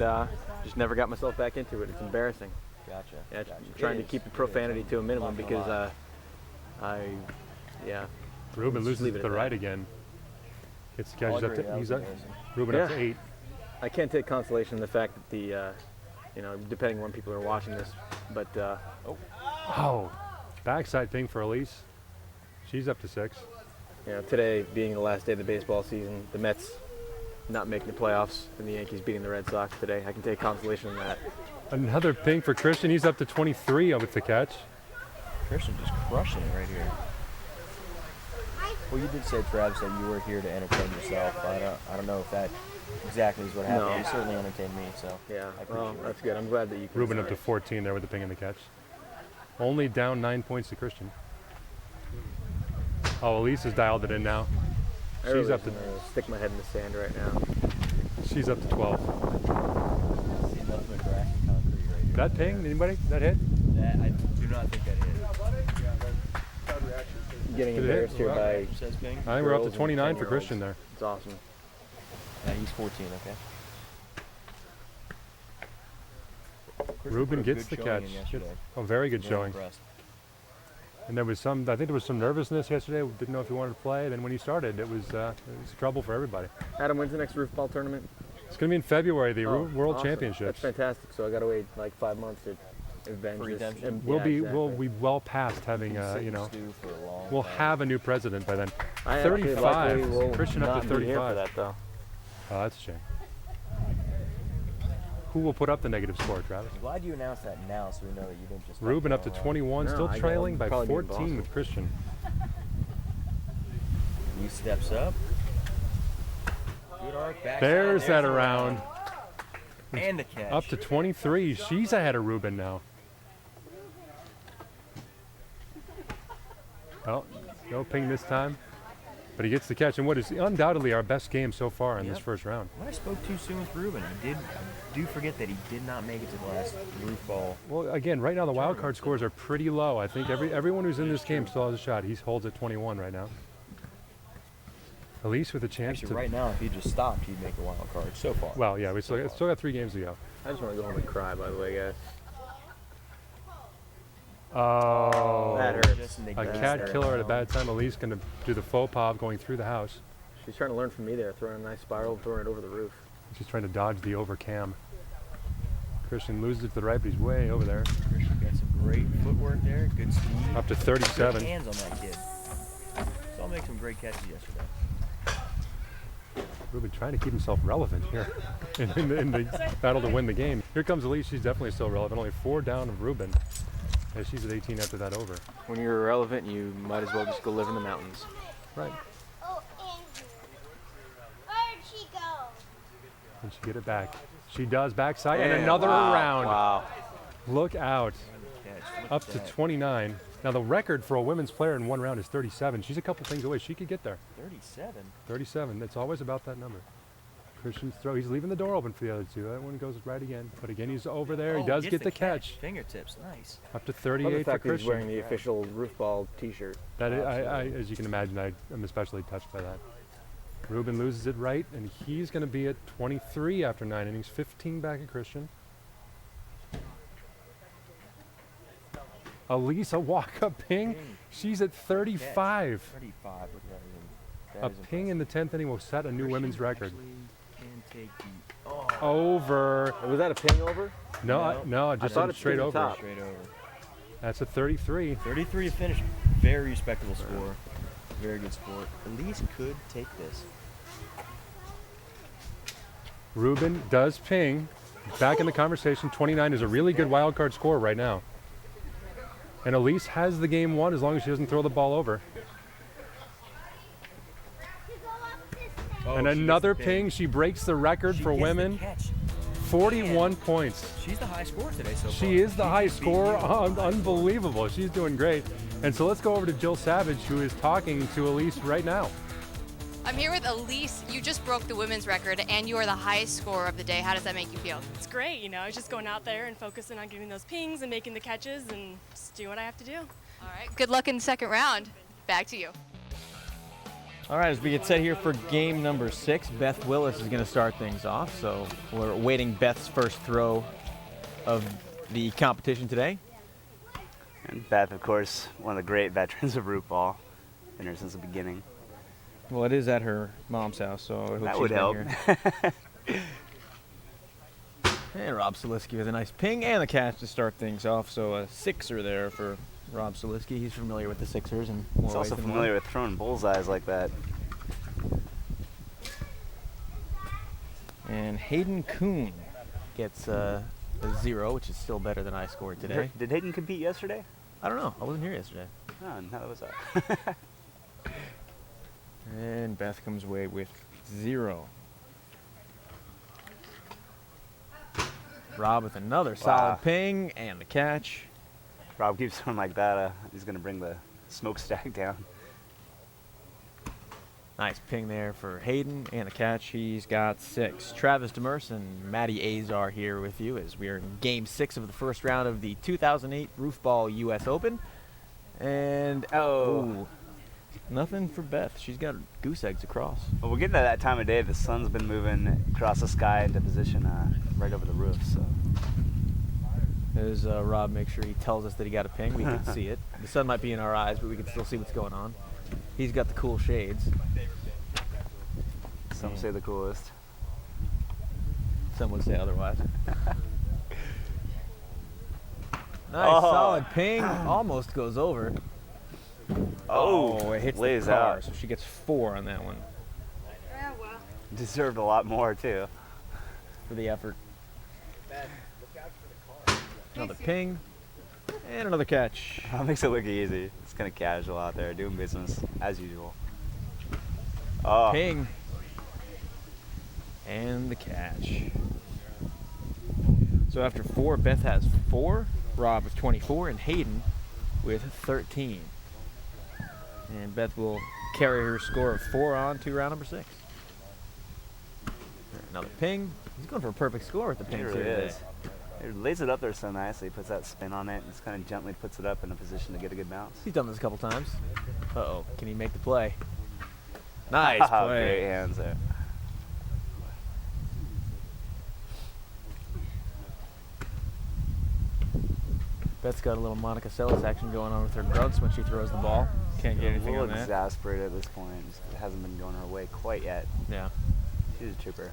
Speaker 2: just never got myself back into it. It's embarrassing.
Speaker 6: Gotcha.
Speaker 2: Yeah,
Speaker 6: Gotcha.
Speaker 2: trying to
Speaker 6: It
Speaker 2: keep
Speaker 6: is.
Speaker 2: the profanity to a minimum
Speaker 6: Not gonna
Speaker 2: because
Speaker 6: lie.
Speaker 3: Ruben
Speaker 2: Just
Speaker 3: loses
Speaker 2: leave
Speaker 3: to
Speaker 2: it
Speaker 3: the
Speaker 2: at
Speaker 3: right
Speaker 2: that.
Speaker 3: again. Gets the catch.
Speaker 6: I'll
Speaker 3: He's up
Speaker 6: agree,
Speaker 3: to,
Speaker 6: that
Speaker 3: he's
Speaker 6: was
Speaker 3: up,
Speaker 6: embarrassing.
Speaker 3: Ruben up to 8.
Speaker 2: I can't take consolation in the fact that depending on when people are watching this, but
Speaker 3: Oh, backside ping for Elise. She's up to 6.
Speaker 2: today being the last day of the baseball season, the Mets not making the playoffs and the Yankees beating the Red Sox today, I can take consolation in that.
Speaker 3: Another ping for Christian. He's up to 23 with the catch.
Speaker 6: Christian just crushing it right here. Well, you did say, Travis, that you were here to entertain yourself. I don't know if that exactly is what happened.
Speaker 2: No.
Speaker 6: You certainly entertained me, so
Speaker 2: Yeah,
Speaker 6: I
Speaker 2: well,
Speaker 6: appreciate
Speaker 2: that's good. I'm glad that you can.
Speaker 3: Ruben up to 14 there with the ping and the catch. Only down 9 points to Christian. Oh, Elise has dialed it in now.
Speaker 2: I really
Speaker 3: She's up to
Speaker 2: just wanna stick my head in the sand right now.
Speaker 3: she's up to 12.
Speaker 6: See nothing but grass and concrete right here.
Speaker 3: That ping, anybody? That hit?
Speaker 6: I do not think that hit.
Speaker 2: Getting
Speaker 3: Did it hit?
Speaker 2: embarrassed here by.
Speaker 6: Says ping.
Speaker 3: I think we're up to
Speaker 2: girls and
Speaker 3: 29 for
Speaker 2: 10-year-olds.
Speaker 3: Christian there.
Speaker 2: It's awesome.
Speaker 6: Yeah, he's 14, okay. Christian
Speaker 3: Ruben
Speaker 6: put a
Speaker 3: gets
Speaker 6: good
Speaker 3: the
Speaker 6: showing
Speaker 3: catch.
Speaker 6: in yesterday.
Speaker 3: Oh, very good
Speaker 6: Very
Speaker 3: showing.
Speaker 6: impressed.
Speaker 3: And there was I think there was some nervousness yesterday. Didn't know if he wanted to play. Then when he started, it was trouble for everybody.
Speaker 2: Adam, when's the next roof ball tournament?
Speaker 3: It's going to be in February, the World
Speaker 2: Awesome.
Speaker 3: Championships.
Speaker 2: That's fantastic. So I got to wait like 5 months to avenge
Speaker 6: For
Speaker 2: this.
Speaker 6: redemption.
Speaker 3: We'll be
Speaker 2: exactly.
Speaker 3: well past having
Speaker 6: Sit and stew for a long
Speaker 3: we'll
Speaker 6: time.
Speaker 3: have a new president by then.
Speaker 2: I actually
Speaker 3: 35.
Speaker 2: luckily will
Speaker 3: Christian up to
Speaker 2: not be here
Speaker 3: 35.
Speaker 2: for that though.
Speaker 3: Oh, that's a shame. Who will put up the negative score, Travis?
Speaker 6: I'm glad you announced that now, so we know that you didn't just.
Speaker 3: Ruben up to 21,
Speaker 2: No,
Speaker 3: still
Speaker 2: I
Speaker 3: trailing
Speaker 2: got-
Speaker 3: by
Speaker 2: probably be in
Speaker 3: 14 with Christian.
Speaker 6: He steps up. Good arc back.
Speaker 3: There's that around.
Speaker 6: And the catch.
Speaker 3: Up to 23. She's ahead of Ruben now. Well, no ping this time. But he gets the catch in what is undoubtedly our best game so far in this
Speaker 6: Yep.
Speaker 3: first round.
Speaker 6: When I spoke too soon with Ruben, I do forget that he did not make it to the last roof ball.
Speaker 3: Well, again, right now the wild card scores are pretty low. I think everyone who's in this game still has a shot. He holds at 21 right now. Elise with a chance
Speaker 6: Actually,
Speaker 3: to.
Speaker 6: right now, if he just stopped, he'd make a wild card so far.
Speaker 3: Well, yeah, we still got 3 games to go.
Speaker 2: I just want to go home and cry, by the way, guys.
Speaker 3: Oh,
Speaker 2: That hurts.
Speaker 6: Just
Speaker 3: a
Speaker 6: negate
Speaker 3: cat
Speaker 6: that.
Speaker 3: killer at a bad time. Elise going to do the faux pas of going through the house.
Speaker 2: She's trying to learn from me there, throwing a nice spiral, throwing it over the roof.
Speaker 3: She's trying to dodge the over cam. Christian loses it to the right, but he's way over there.
Speaker 6: Christian got some great footwork there, good speed.
Speaker 3: Up to
Speaker 6: Good
Speaker 3: 37.
Speaker 6: hands on that kid. Saw him make some great catches yesterday.
Speaker 3: Ruben trying to keep himself relevant here in the battle to win the game. Here comes Elise. She's definitely still relevant. Only 4 down of Ruben. And she's at 18 after that over.
Speaker 2: When you're irrelevant, you might as well just go live in the mountains.
Speaker 3: Right.
Speaker 10: Oh, Andrew. Where'd she go?
Speaker 3: And she get it back. She does backside and
Speaker 2: Yeah,
Speaker 3: another
Speaker 2: wow,
Speaker 3: round.
Speaker 2: Wow.
Speaker 3: Look out.
Speaker 6: Catch. Look
Speaker 3: Up
Speaker 6: at
Speaker 3: to
Speaker 6: that.
Speaker 3: 29. Now the record for a women's player in 1 round is 37. She's a couple things away. She could get there.
Speaker 6: 37.
Speaker 3: 37. It's always about that number. Christian's throw. He's leaving the door open for the other two. That one goes right again. But again, he's over there. He does
Speaker 6: gets
Speaker 3: get the catch.
Speaker 6: Fingertips, nice.
Speaker 3: Up to
Speaker 2: I love the
Speaker 3: 38 for
Speaker 2: fact that he's wearing
Speaker 3: Christian.
Speaker 2: the official roof ball T-shirt.
Speaker 3: That is, as you can imagine, I am especially touched by that. Ruben loses it right, and he's going to be at 23 after 9 innings, 15 back at Christian. Elise, a walk-up ping. She's at 35.
Speaker 6: 35. Look at that.
Speaker 3: A
Speaker 6: That is
Speaker 3: ping in the 10th inning will set a new
Speaker 6: impressive.
Speaker 3: women's record.
Speaker 6: Actually can take the
Speaker 3: Over.
Speaker 2: Was that a ping over?
Speaker 3: No, no, just
Speaker 2: thought it
Speaker 3: straight
Speaker 2: stayed
Speaker 3: over.
Speaker 2: top.
Speaker 6: straight over.
Speaker 3: That's a 33.
Speaker 6: 33 to finish. very respectable score. Very good sport. Elise could take this.
Speaker 3: Ruben does ping. Back in the conversation, 29 is a really good wild card score right now. And Elise has the game won as long as she doesn't throw the ball over.
Speaker 6: Oh,
Speaker 3: And another ping. She breaks the record for women. 41 points.
Speaker 6: She's the high scorer today so far.
Speaker 3: She is the high scorer. Unbelievable. She's doing great. And so let's go over to Jill Savage, who is talking to Elise right now.
Speaker 4: I'm here with Elise. You just broke the women's record, and you are the highest scorer of the day. How does that make you feel?
Speaker 12: It's great, I was just going out there and focusing on getting those pings and making the catches and just do what I have to do.
Speaker 4: All right, good luck in the second round. Back to you.
Speaker 2: All right, as we get set here for game number 6, Beth Willis is going to start things off. So we're awaiting Beth's first throw of the competition today.
Speaker 8: And Beth, of course, one of the great veterans of Roofball. Been here since the beginning.
Speaker 2: Well, it is at her mom's house, so I hope
Speaker 8: That
Speaker 2: she's
Speaker 8: would
Speaker 2: been
Speaker 8: help.
Speaker 2: here. And Rob Soliski with a nice ping and the catch to start things off. So a sixer there for Rob Soliski. He's familiar with the Sixers and more
Speaker 8: He's also
Speaker 2: ways than
Speaker 8: familiar
Speaker 2: one.
Speaker 8: with throwing bullseyes like that.
Speaker 2: And Hayden Kuhn gets a 0, which is still better than I scored today.
Speaker 8: Did Hayden compete yesterday?
Speaker 2: I don't know. I wasn't here yesterday.
Speaker 8: Oh, no, that was that.
Speaker 2: And Beth comes away with 0. Rob with another solid ping and the catch.
Speaker 8: Rob keeps throwing like that. He's going to bring the smokestack down.
Speaker 2: Nice ping there for Hayden and the catch. He's got 6. Travis Demers and Maddie Azar here with you as we are in game 6 of the first round of the 2008 Roofball U.S. Open. And nothing for Beth. She's got goose eggs across.
Speaker 8: Well, we're getting to that time of day. The sun's been moving across the sky into position right over the roof. So
Speaker 2: As Rob makes sure he tells us that he got a ping, we can see it. The sun might be in our eyes, but we can still see what's going on. He's got the cool shades.
Speaker 8: Some say the coolest.
Speaker 2: Some would say otherwise. Nice, solid ping. Almost goes over. It hits the
Speaker 8: lays
Speaker 2: car,
Speaker 8: out.
Speaker 2: so she gets 4 on that one
Speaker 8: Deserved a lot more, too.
Speaker 2: for the effort. Another ping and another catch.
Speaker 8: That makes it look easy. It's kind of casual out there, doing business as usual. Oh,
Speaker 2: Ping and the catch. So after 4, Beth has 4, Rob with 24, and Hayden with 13. And Beth will carry her score of 4 on to round number 6. Another ping. He's going for a perfect score with the
Speaker 8: it
Speaker 2: pings
Speaker 8: really
Speaker 2: here today.
Speaker 8: is. It lays it up there so nicely. Puts that spin on it and just kind of gently puts it up in a position to get a good bounce.
Speaker 2: He's done this a couple times. Uh-oh, can he make the play? Nice play.
Speaker 8: Great hands there.
Speaker 2: Beth's got a little Monica Seles action going on with her grunts when she throws the ball. Can't get anything
Speaker 8: a
Speaker 2: on
Speaker 8: little
Speaker 2: that.
Speaker 8: exasperated at this point. Just hasn't been going her way quite yet.
Speaker 2: Yeah.
Speaker 8: She's a trooper.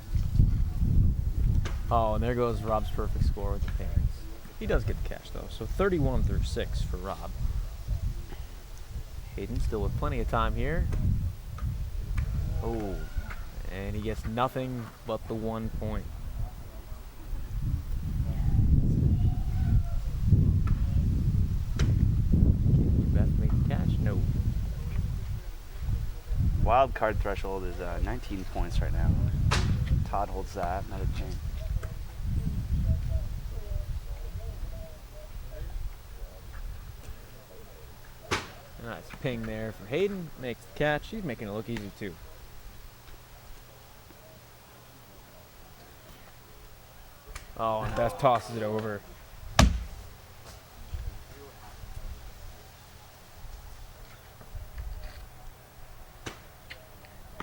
Speaker 2: Oh, and there goes Rob's perfect score with the pings. He does get the catch, though. So 31 through 6 for Rob. Hayden still with plenty of time here. Oh, and he gets nothing but the 1 point. Can Beth make the catch? No.
Speaker 8: Wild card threshold is 19 points right now. Todd holds that. Another ping.
Speaker 2: Nice ping there for Hayden. Makes the catch. He's making it look easy, too. Oh, and Beth tosses it over.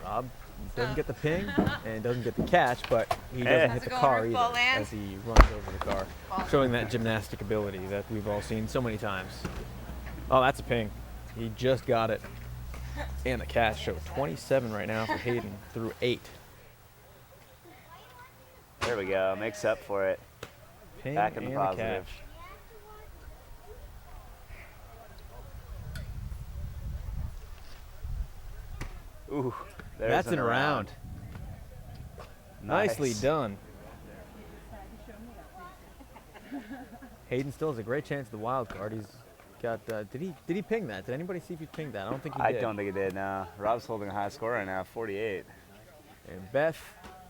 Speaker 2: Rob doesn't get the ping and doesn't get the catch, but he doesn't hit the car either as he runs over the car, showing that gymnastic ability that we've all seen so many times. Oh, that's a ping. He just got it. And the catch. So 27 right now for Hayden through 8.
Speaker 8: There we go. Makes up for it.
Speaker 2: Ping
Speaker 8: Back in the
Speaker 2: and
Speaker 8: positive.
Speaker 2: catch.
Speaker 13: Ooh,
Speaker 2: That's an around. Nicely done. Hayden still has a great chance at the wild card. He's got. Did he ping that? Did anybody see if he pinged that? I don't think he did.
Speaker 13: I don't think he did. No. Rob's holding a high score right now, 48.
Speaker 2: And Beth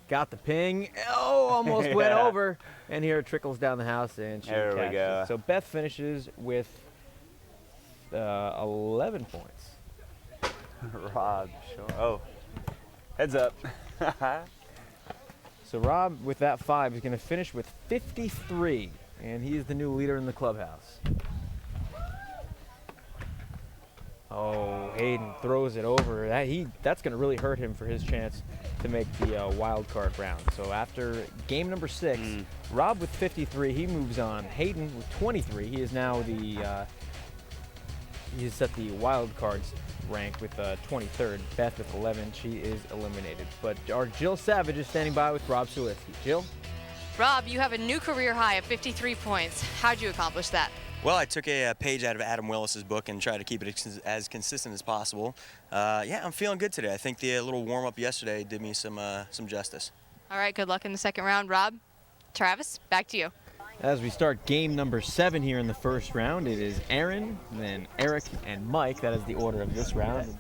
Speaker 2: got the ping. Oh, almost went over. And here it trickles down the house, and she
Speaker 13: There we
Speaker 2: catches
Speaker 13: go.
Speaker 2: it. So Beth finishes with 11 points.
Speaker 13: Rob, oh, heads up.
Speaker 2: So Rob, with that 5, is going to finish with 53, and he is the new leader in the clubhouse. Oh, Hayden throws it over. That's going to really hurt him for his chance to make the wild card round. So after game number 6, Rob with 53, he moves on. Hayden with 23, he is now the he has set the wild cards rank with 23rd. Beth with 11, she is eliminated. But our Jill Savage is standing by with Rob Suliski. Jill?
Speaker 4: Rob, you have a new career high of 53 points. How'd you accomplish that?
Speaker 14: Well, I took a page out of Adam Willis's book and tried to keep it as consistent as possible. Yeah, I'm feeling good today. I think the little warm-up yesterday did me some justice.
Speaker 4: All right, good luck in the second round. Rob, Travis, back to you.
Speaker 2: As we start game number 7 here in the first round, it is Aaron, then Eric, and Mike. That is the order of this round.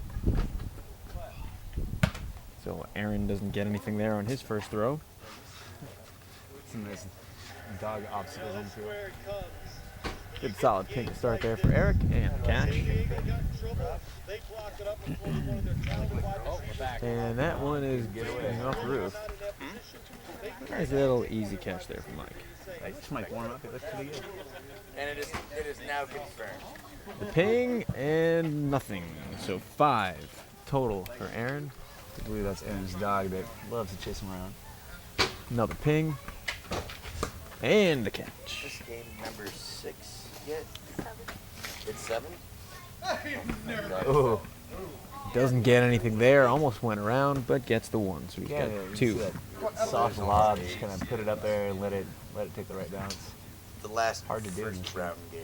Speaker 2: So Aaron doesn't get anything there on his first throw.
Speaker 15: Some nice dog obstacles on field.
Speaker 2: Good solid pink start there for Eric, and catch. And that one is getting off the roof. Nice little easy catch there for Mike.
Speaker 15: Just Mike warm up, it looks pretty good.
Speaker 16: And it is now confirmed.
Speaker 2: The ping and nothing. So 5 total for Aaron.
Speaker 15: I believe that's Aaron's dog that loves to chase him around.
Speaker 2: Another ping. And the catch.
Speaker 16: This game number 6 yet? It's 7?
Speaker 2: Oh. Doesn't get anything there. Almost went around, but gets the 1. So we got 2.
Speaker 15: Soft lob, just kind of put it up there and let it take the right bounce.
Speaker 16: The last
Speaker 15: hard to do.
Speaker 16: First round game.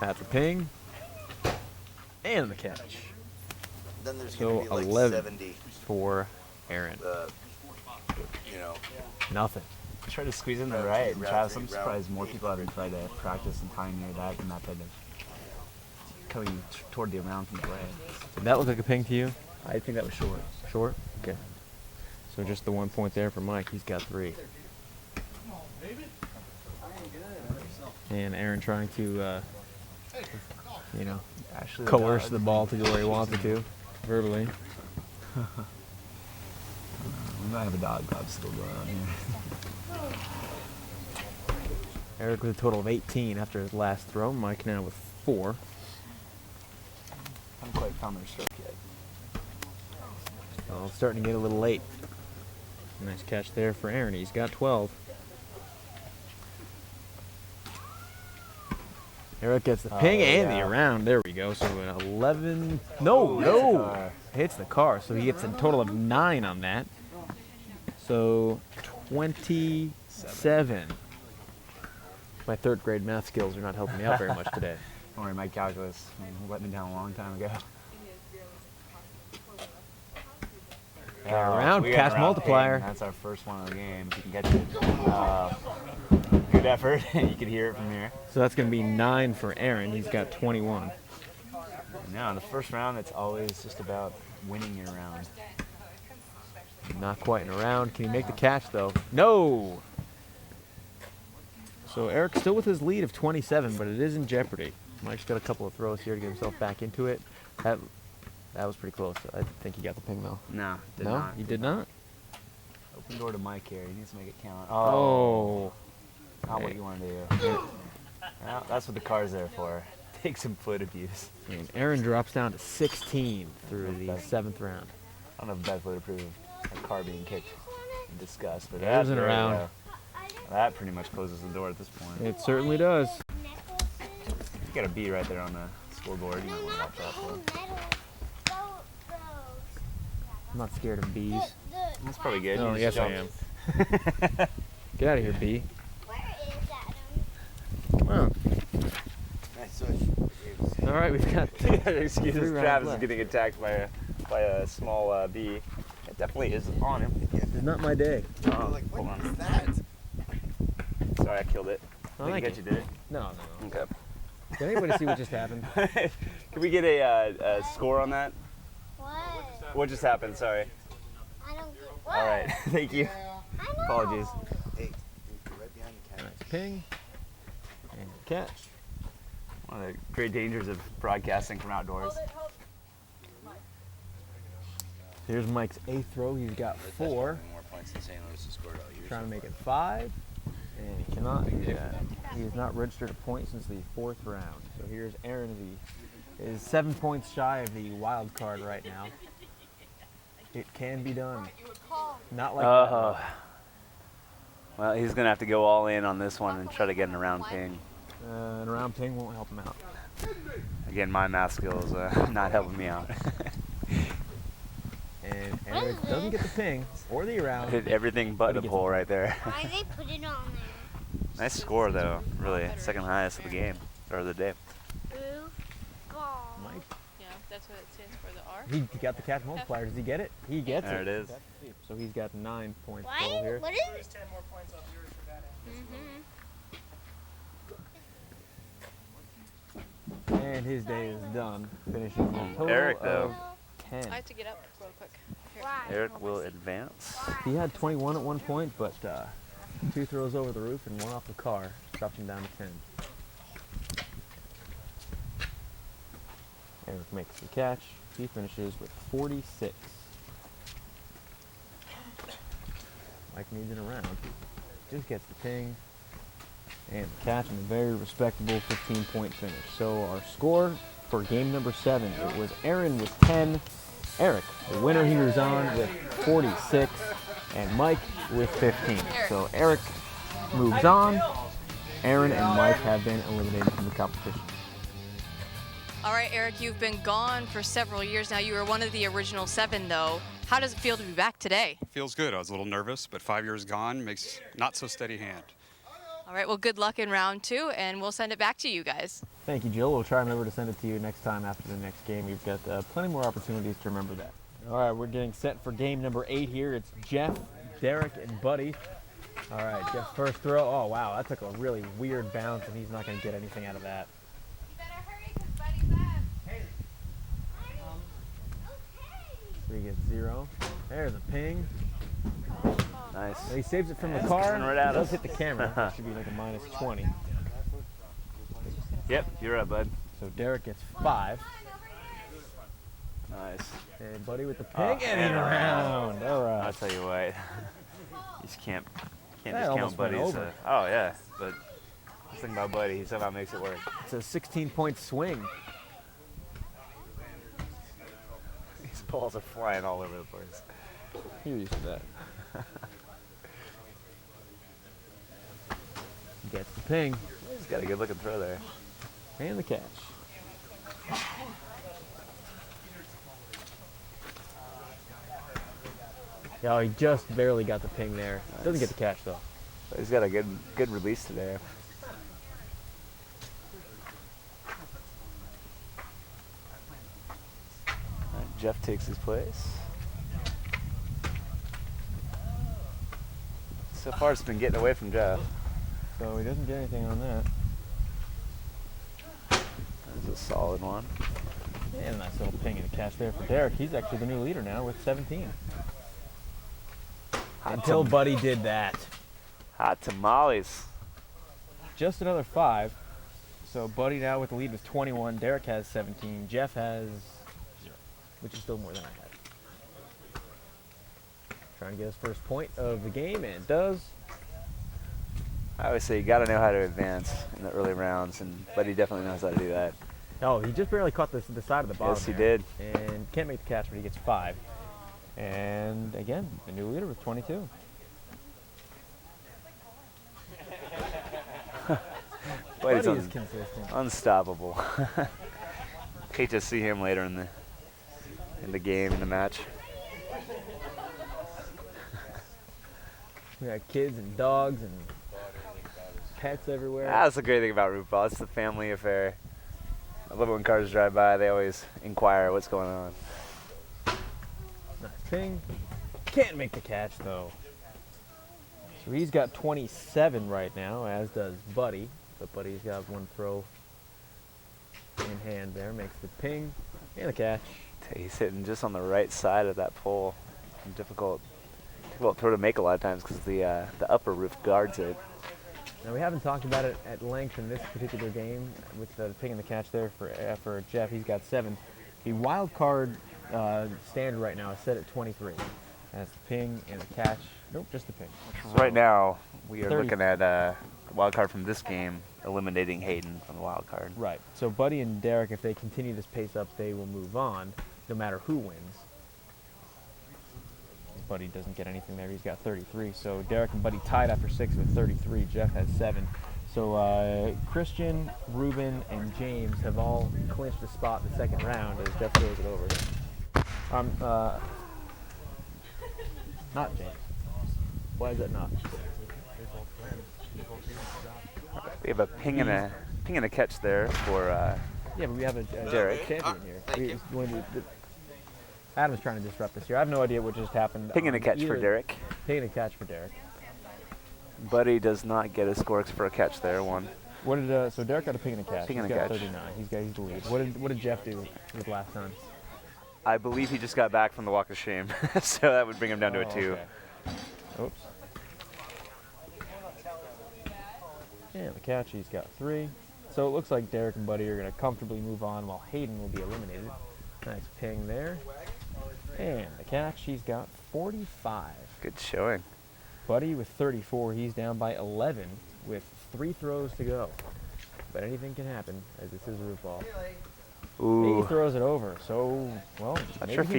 Speaker 2: At the ping. And the catch.
Speaker 16: Then there's
Speaker 2: So
Speaker 16: going to be like
Speaker 2: 11
Speaker 16: 70.
Speaker 2: for Aaron. Nothing.
Speaker 15: I tried to squeeze in the right. And Travis, I'm surprised more people haven't tried to practice and time near that and not kind of coming toward the around from the right.
Speaker 2: Did that look like a ping to you?
Speaker 15: I think that was short.
Speaker 2: Short? Okay. So just the 1 point there for Mike. He's got 3. And Aaron trying to, coerce the ball to go where he wants it to, verbally.
Speaker 15: We might have a dog obstacle going on here.
Speaker 2: Eric with a total of 18 after his last throw. Mike now with 4.
Speaker 15: I haven't quite found their stroke yet.
Speaker 2: Well, starting to get a little late. Nice catch there for Aaron. He's got 12. Eric gets the ping and the around. There we go. So an 11. No. Hits the car. So he gets a total of 9 on that. So 27. My 3rd grade math skills are not helping me out very much today.
Speaker 15: Don't worry, my calculus let me down a long time ago.
Speaker 2: Around, pass multiplier.
Speaker 15: That's our first one of the game. If you can catch it. Good effort. You can hear it from here.
Speaker 2: So that's going to be 9 for Aaron. He's got 21.
Speaker 15: No, in the first round, it's always just about winning your round.
Speaker 2: Not quite in a round. Can he make the catch, though? No! So Eric's still with his lead of 27, but it is in jeopardy. Mike's got a couple of throws here to get himself back into it. That was pretty close. I think he got the ping, though.
Speaker 15: No,
Speaker 2: He did not?
Speaker 15: Open door to Mike here. He needs to make it count.
Speaker 2: Oh.
Speaker 15: Not what you want to do. Well, that's what the car's there for. Take some foot abuse.
Speaker 2: And Aaron drops down to 16 through the 7th round.
Speaker 15: I don't know if Beth would approve of a car being kicked in disgust, but
Speaker 2: There's an around.
Speaker 15: That pretty much closes the door at this point.
Speaker 2: It certainly does.
Speaker 15: You got a B right there on the scoreboard. You might want to watch out for it.
Speaker 2: I'm not scared of bees.
Speaker 15: That's probably good.
Speaker 2: Oh, yes, I am. Get out of here, bee. Come on. All right, we've got.
Speaker 15: Excuses. Travis is getting attacked by
Speaker 13: by a small bee. It definitely is on him.
Speaker 2: It's not my day.
Speaker 13: Hold on.
Speaker 16: That.
Speaker 13: Sorry, I killed it.
Speaker 2: Oh,
Speaker 13: Didn't
Speaker 2: thank
Speaker 13: get
Speaker 2: you.
Speaker 13: you, did it?
Speaker 2: No.
Speaker 13: Okay.
Speaker 2: Did anybody see what just happened?
Speaker 13: Can we get a score on that?
Speaker 10: What?
Speaker 13: What just happened? Sorry.
Speaker 10: I don't get what?
Speaker 13: All right. Thank you.
Speaker 10: I know.
Speaker 13: Apologies.
Speaker 16: Hey, right behind the cat.
Speaker 2: Nice ping. And catch.
Speaker 13: One of the great dangers of broadcasting from outdoors.
Speaker 2: Here's Mike's 8th throw. He's got 4.
Speaker 16: More points than St. Louis has scored all year.
Speaker 2: Trying to make it 5. And he cannot do that. He has not registered a point since the 4th round. So here's Aaron. He is 7 points shy of the wild card right now. It can be done. Not like that.
Speaker 13: Well, he's going to have to go all in on this one and try to get an around ping.
Speaker 2: An around ping won't help him out.
Speaker 13: Again, my math skills not helping me out.
Speaker 2: And Eric doesn't get the ping or the around.
Speaker 13: Hit everything but the pole right there.
Speaker 10: Why they put it on there?
Speaker 13: Nice score, though. Really, second highest of the game, or the day.
Speaker 10: Roofball.
Speaker 2: Mike.
Speaker 4: Yeah, that's what it stands for, the R.
Speaker 2: He got the catch multiplier. Does he get it? He gets
Speaker 13: There
Speaker 2: it.
Speaker 13: it is.
Speaker 2: So he's got 9 points
Speaker 10: Why?
Speaker 2: total here.
Speaker 10: What is
Speaker 11: There's 10 more points off yours for that.
Speaker 2: And his day is done, finishing with a total
Speaker 13: Eric,
Speaker 2: of
Speaker 13: though.
Speaker 2: 10.
Speaker 4: I have to get up real quick. Here.
Speaker 13: Eric will advance.
Speaker 2: He had 21 at one point, but 2 throws over the roof and 1 off the car dropped him down to 10. Eric makes the catch. He finishes with 46. Mike needs an around. Just gets the ping and the catch and a very respectable 15-point finish. So our score for game number 7, it was Aaron with 10, Eric, the winner, he was on with 46, and Mike with 15. So Eric moves on. Aaron and Mike have been eliminated from the competition.
Speaker 4: All right, Eric, you've been gone for several years now. You were one of the original 7, though. How does it feel to be back today?
Speaker 17: Feels good. I was a little nervous, but 5 years gone makes not so steady hand.
Speaker 4: All right, well, good luck in round 2, and we'll send it back to you guys.
Speaker 2: Thank you, Jill. We'll try and remember to send it to you next time after the next game. We've got plenty more opportunities to remember that. All right, we're getting set for game number 8 here. It's Jeff, Derek, and Buddy. All right, Jeff's first throw. Oh, wow, that took a really weird bounce, and he's not going to get anything out of that. So he gets 0. There's a ping.
Speaker 13: Nice.
Speaker 2: He saves it from the
Speaker 13: It's
Speaker 2: car.
Speaker 13: coming right at
Speaker 2: It does
Speaker 13: us.
Speaker 2: hit the camera. That should be like a minus 20.
Speaker 13: Yep, you're up, bud.
Speaker 2: So Derek gets 5.
Speaker 13: Nice.
Speaker 2: And Buddy with the ping and an around. All right.
Speaker 13: I'll tell you what. You just can't
Speaker 2: That
Speaker 13: discount
Speaker 2: almost went
Speaker 13: Buddy's.
Speaker 2: over.
Speaker 13: Oh yeah, but the thing about Buddy, he somehow makes it work.
Speaker 2: It's a 16-point swing.
Speaker 13: These balls are flying all over the place.
Speaker 2: You're used to that. Gets the ping.
Speaker 13: He's got a good looking throw there.
Speaker 2: And the catch. Oh, he just barely got the ping there. Doesn't get the catch though.
Speaker 13: But he's got a good release today. All right, Jeff takes his place. So far it's been getting away from Jeff.
Speaker 2: So he doesn't get anything on that.
Speaker 13: That's a solid one.
Speaker 2: And a nice little ping and a catch there for Derek. He's actually the new leader now with 17. Until Buddy did that.
Speaker 13: Hot tamales.
Speaker 2: Just another 5. So Buddy now with the lead with 21. Derek has 17. Jeff has 0, which is still more than I had. Trying to get his first point of the game, and it does.
Speaker 13: I always say you got to know how to advance in the early rounds, but he definitely knows how to do that.
Speaker 2: Oh, he just barely caught the side of the bottom.
Speaker 13: Yes, he
Speaker 2: there.
Speaker 13: did.
Speaker 2: And can't make the catch, but he gets 5. And again, the new leader with 22.
Speaker 13: Buddy's
Speaker 2: Buddy is consistent.
Speaker 13: Unstoppable. Hate to see him later in the game, in the match.
Speaker 2: We got kids and dogs and pets everywhere.
Speaker 13: That's the great thing about Roofball. It's the family affair. I love it when cars drive by. They always inquire what's going on.
Speaker 2: ping. Can't make the catch, though. So he's got 27 right now, as does Buddy. But Buddy's got one throw in hand there. Makes the ping and the catch.
Speaker 13: He's hitting just on the right side of that pole. Difficult throw to make a lot of times because the upper roof guards it.
Speaker 2: Now we haven't talked about it at length in this particular game with the ping and the catch there for Jeff. He's got 7. The wild card standard right now is set at 23. That's the ping and the catch. Nope, just the ping.
Speaker 13: So right now we are looking at the wild card from this game eliminating Hayden from the wild card.
Speaker 2: Right. So Buddy and Derek, if they continue this pace up, they will move on no matter who wins. Buddy doesn't get anything there. He's got 33. So Derek and Buddy tied after 6 with 33. Jeff has 7. So Christian, Ruben, and James have all clinched a spot in the second round as Jeff throws it over. Not James. Why is that not?
Speaker 13: We have a ping and a catch there for
Speaker 2: yeah, but we have a
Speaker 13: Derek.
Speaker 2: champion here. Adam's trying to disrupt us here. I have no idea what just happened.
Speaker 13: Ping and a catch for Derek.
Speaker 2: Ping and a catch for Derek.
Speaker 13: Buddy does not get a score for a catch there. 1.
Speaker 2: What did so Derek got a ping and a catch.
Speaker 13: Ping and
Speaker 2: he's
Speaker 13: a
Speaker 2: got
Speaker 13: catch.
Speaker 2: 39. He's the lead. What did Jeff do with last time?
Speaker 13: I believe he just got back from the walk of shame, so that would bring him down to a 2.
Speaker 2: Okay. Oops. And the catch, he's got 3. So it looks like Derek and Buddy are going to comfortably move on while Hayden will be eliminated. Nice ping there. And the catch, he's got 45.
Speaker 13: Good showing.
Speaker 2: Buddy with 34, he's down by 11 with 3 throws to go. But anything can happen as this is a roof ball.
Speaker 13: Ooh.
Speaker 2: He throws it over, so, well,
Speaker 13: I'm
Speaker 2: not sure if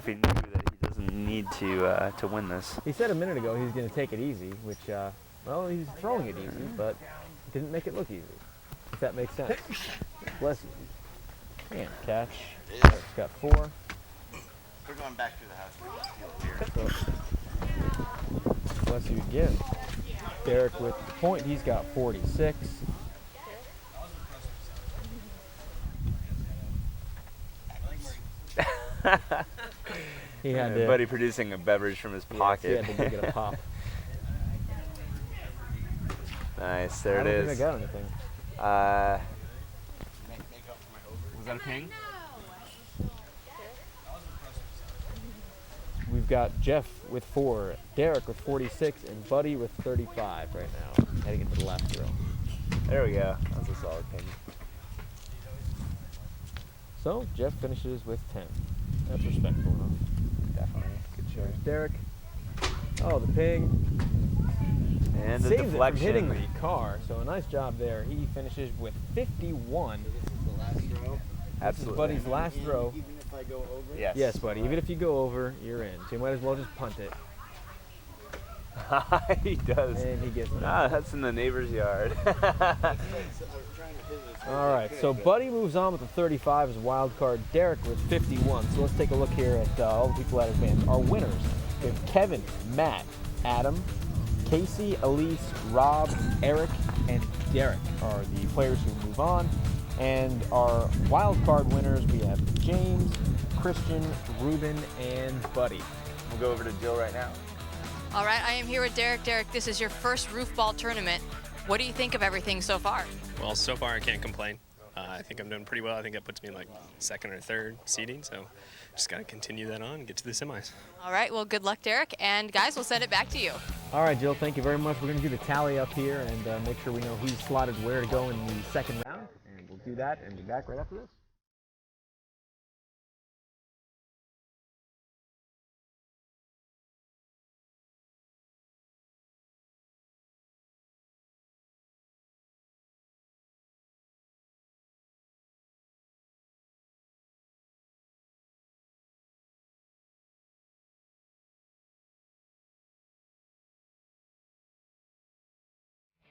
Speaker 2: he
Speaker 13: knew that he doesn't need to win this.
Speaker 2: He said a minute ago he was going to take it easy, which, well, he's throwing it easy, but didn't make it look easy, if that makes sense. Bless you. And catch. Derek's got 4.
Speaker 16: We're going back through the house.
Speaker 2: So, bless you again. Derek with the point, he's got 46. He had to,
Speaker 13: Buddy producing a beverage from his pocket.
Speaker 2: Yes, he had to get a pop.
Speaker 13: Nice, there it
Speaker 2: I
Speaker 13: is.
Speaker 2: don't think I got anything.
Speaker 17: Was that a ping?
Speaker 2: We've got Jeff with 4, Derek with 46, and Buddy with 35 right now, heading into the last throw.
Speaker 13: There we go. That's a solid ping.
Speaker 2: So Jeff finishes with 10. That's respectable enough.
Speaker 13: Definitely. Good show.
Speaker 2: There's Derek. Oh, the ping.
Speaker 13: And the
Speaker 2: saves
Speaker 13: deflection.
Speaker 2: it from hitting the car, so a nice job there. He finishes with 51.
Speaker 16: This is the last throw?
Speaker 13: Absolutely.
Speaker 2: This is Buddy's last throw.
Speaker 16: Even if I go over?
Speaker 13: Yes.
Speaker 2: Yes, Buddy. Even if you go over, you're in. So you might as well just punt it.
Speaker 13: He does.
Speaker 2: And he gets it.
Speaker 13: That's in the neighbor's yard.
Speaker 2: All right, so Buddy moves on with the 35 as a wild card. Derek with 51. So let's take a look here at all the people that advanced. Our winners: we have Kevin, Matt, Adam, Casey, Elise, Rob, Eric, and Derek are the players who move on. And our wild card winners, we have James, Christian, Ruben, and Buddy.
Speaker 13: We'll go over to Jill right now.
Speaker 4: All right, I am here with Derek. Derek, this is your first roof ball tournament. What do you think of everything so far?
Speaker 18: Well, so far I can't complain. I think I'm doing pretty well. I think that puts me in like 2nd or 3rd seeding, so just got to continue that on and get to the semis.
Speaker 4: All right, well, good luck, Derek. And guys, we'll send it back to you.
Speaker 2: All right, Jill, thank you very much. We're going to do the tally up here and make sure we know who's slotted where to go in the second round. And we'll do that and be back right after this.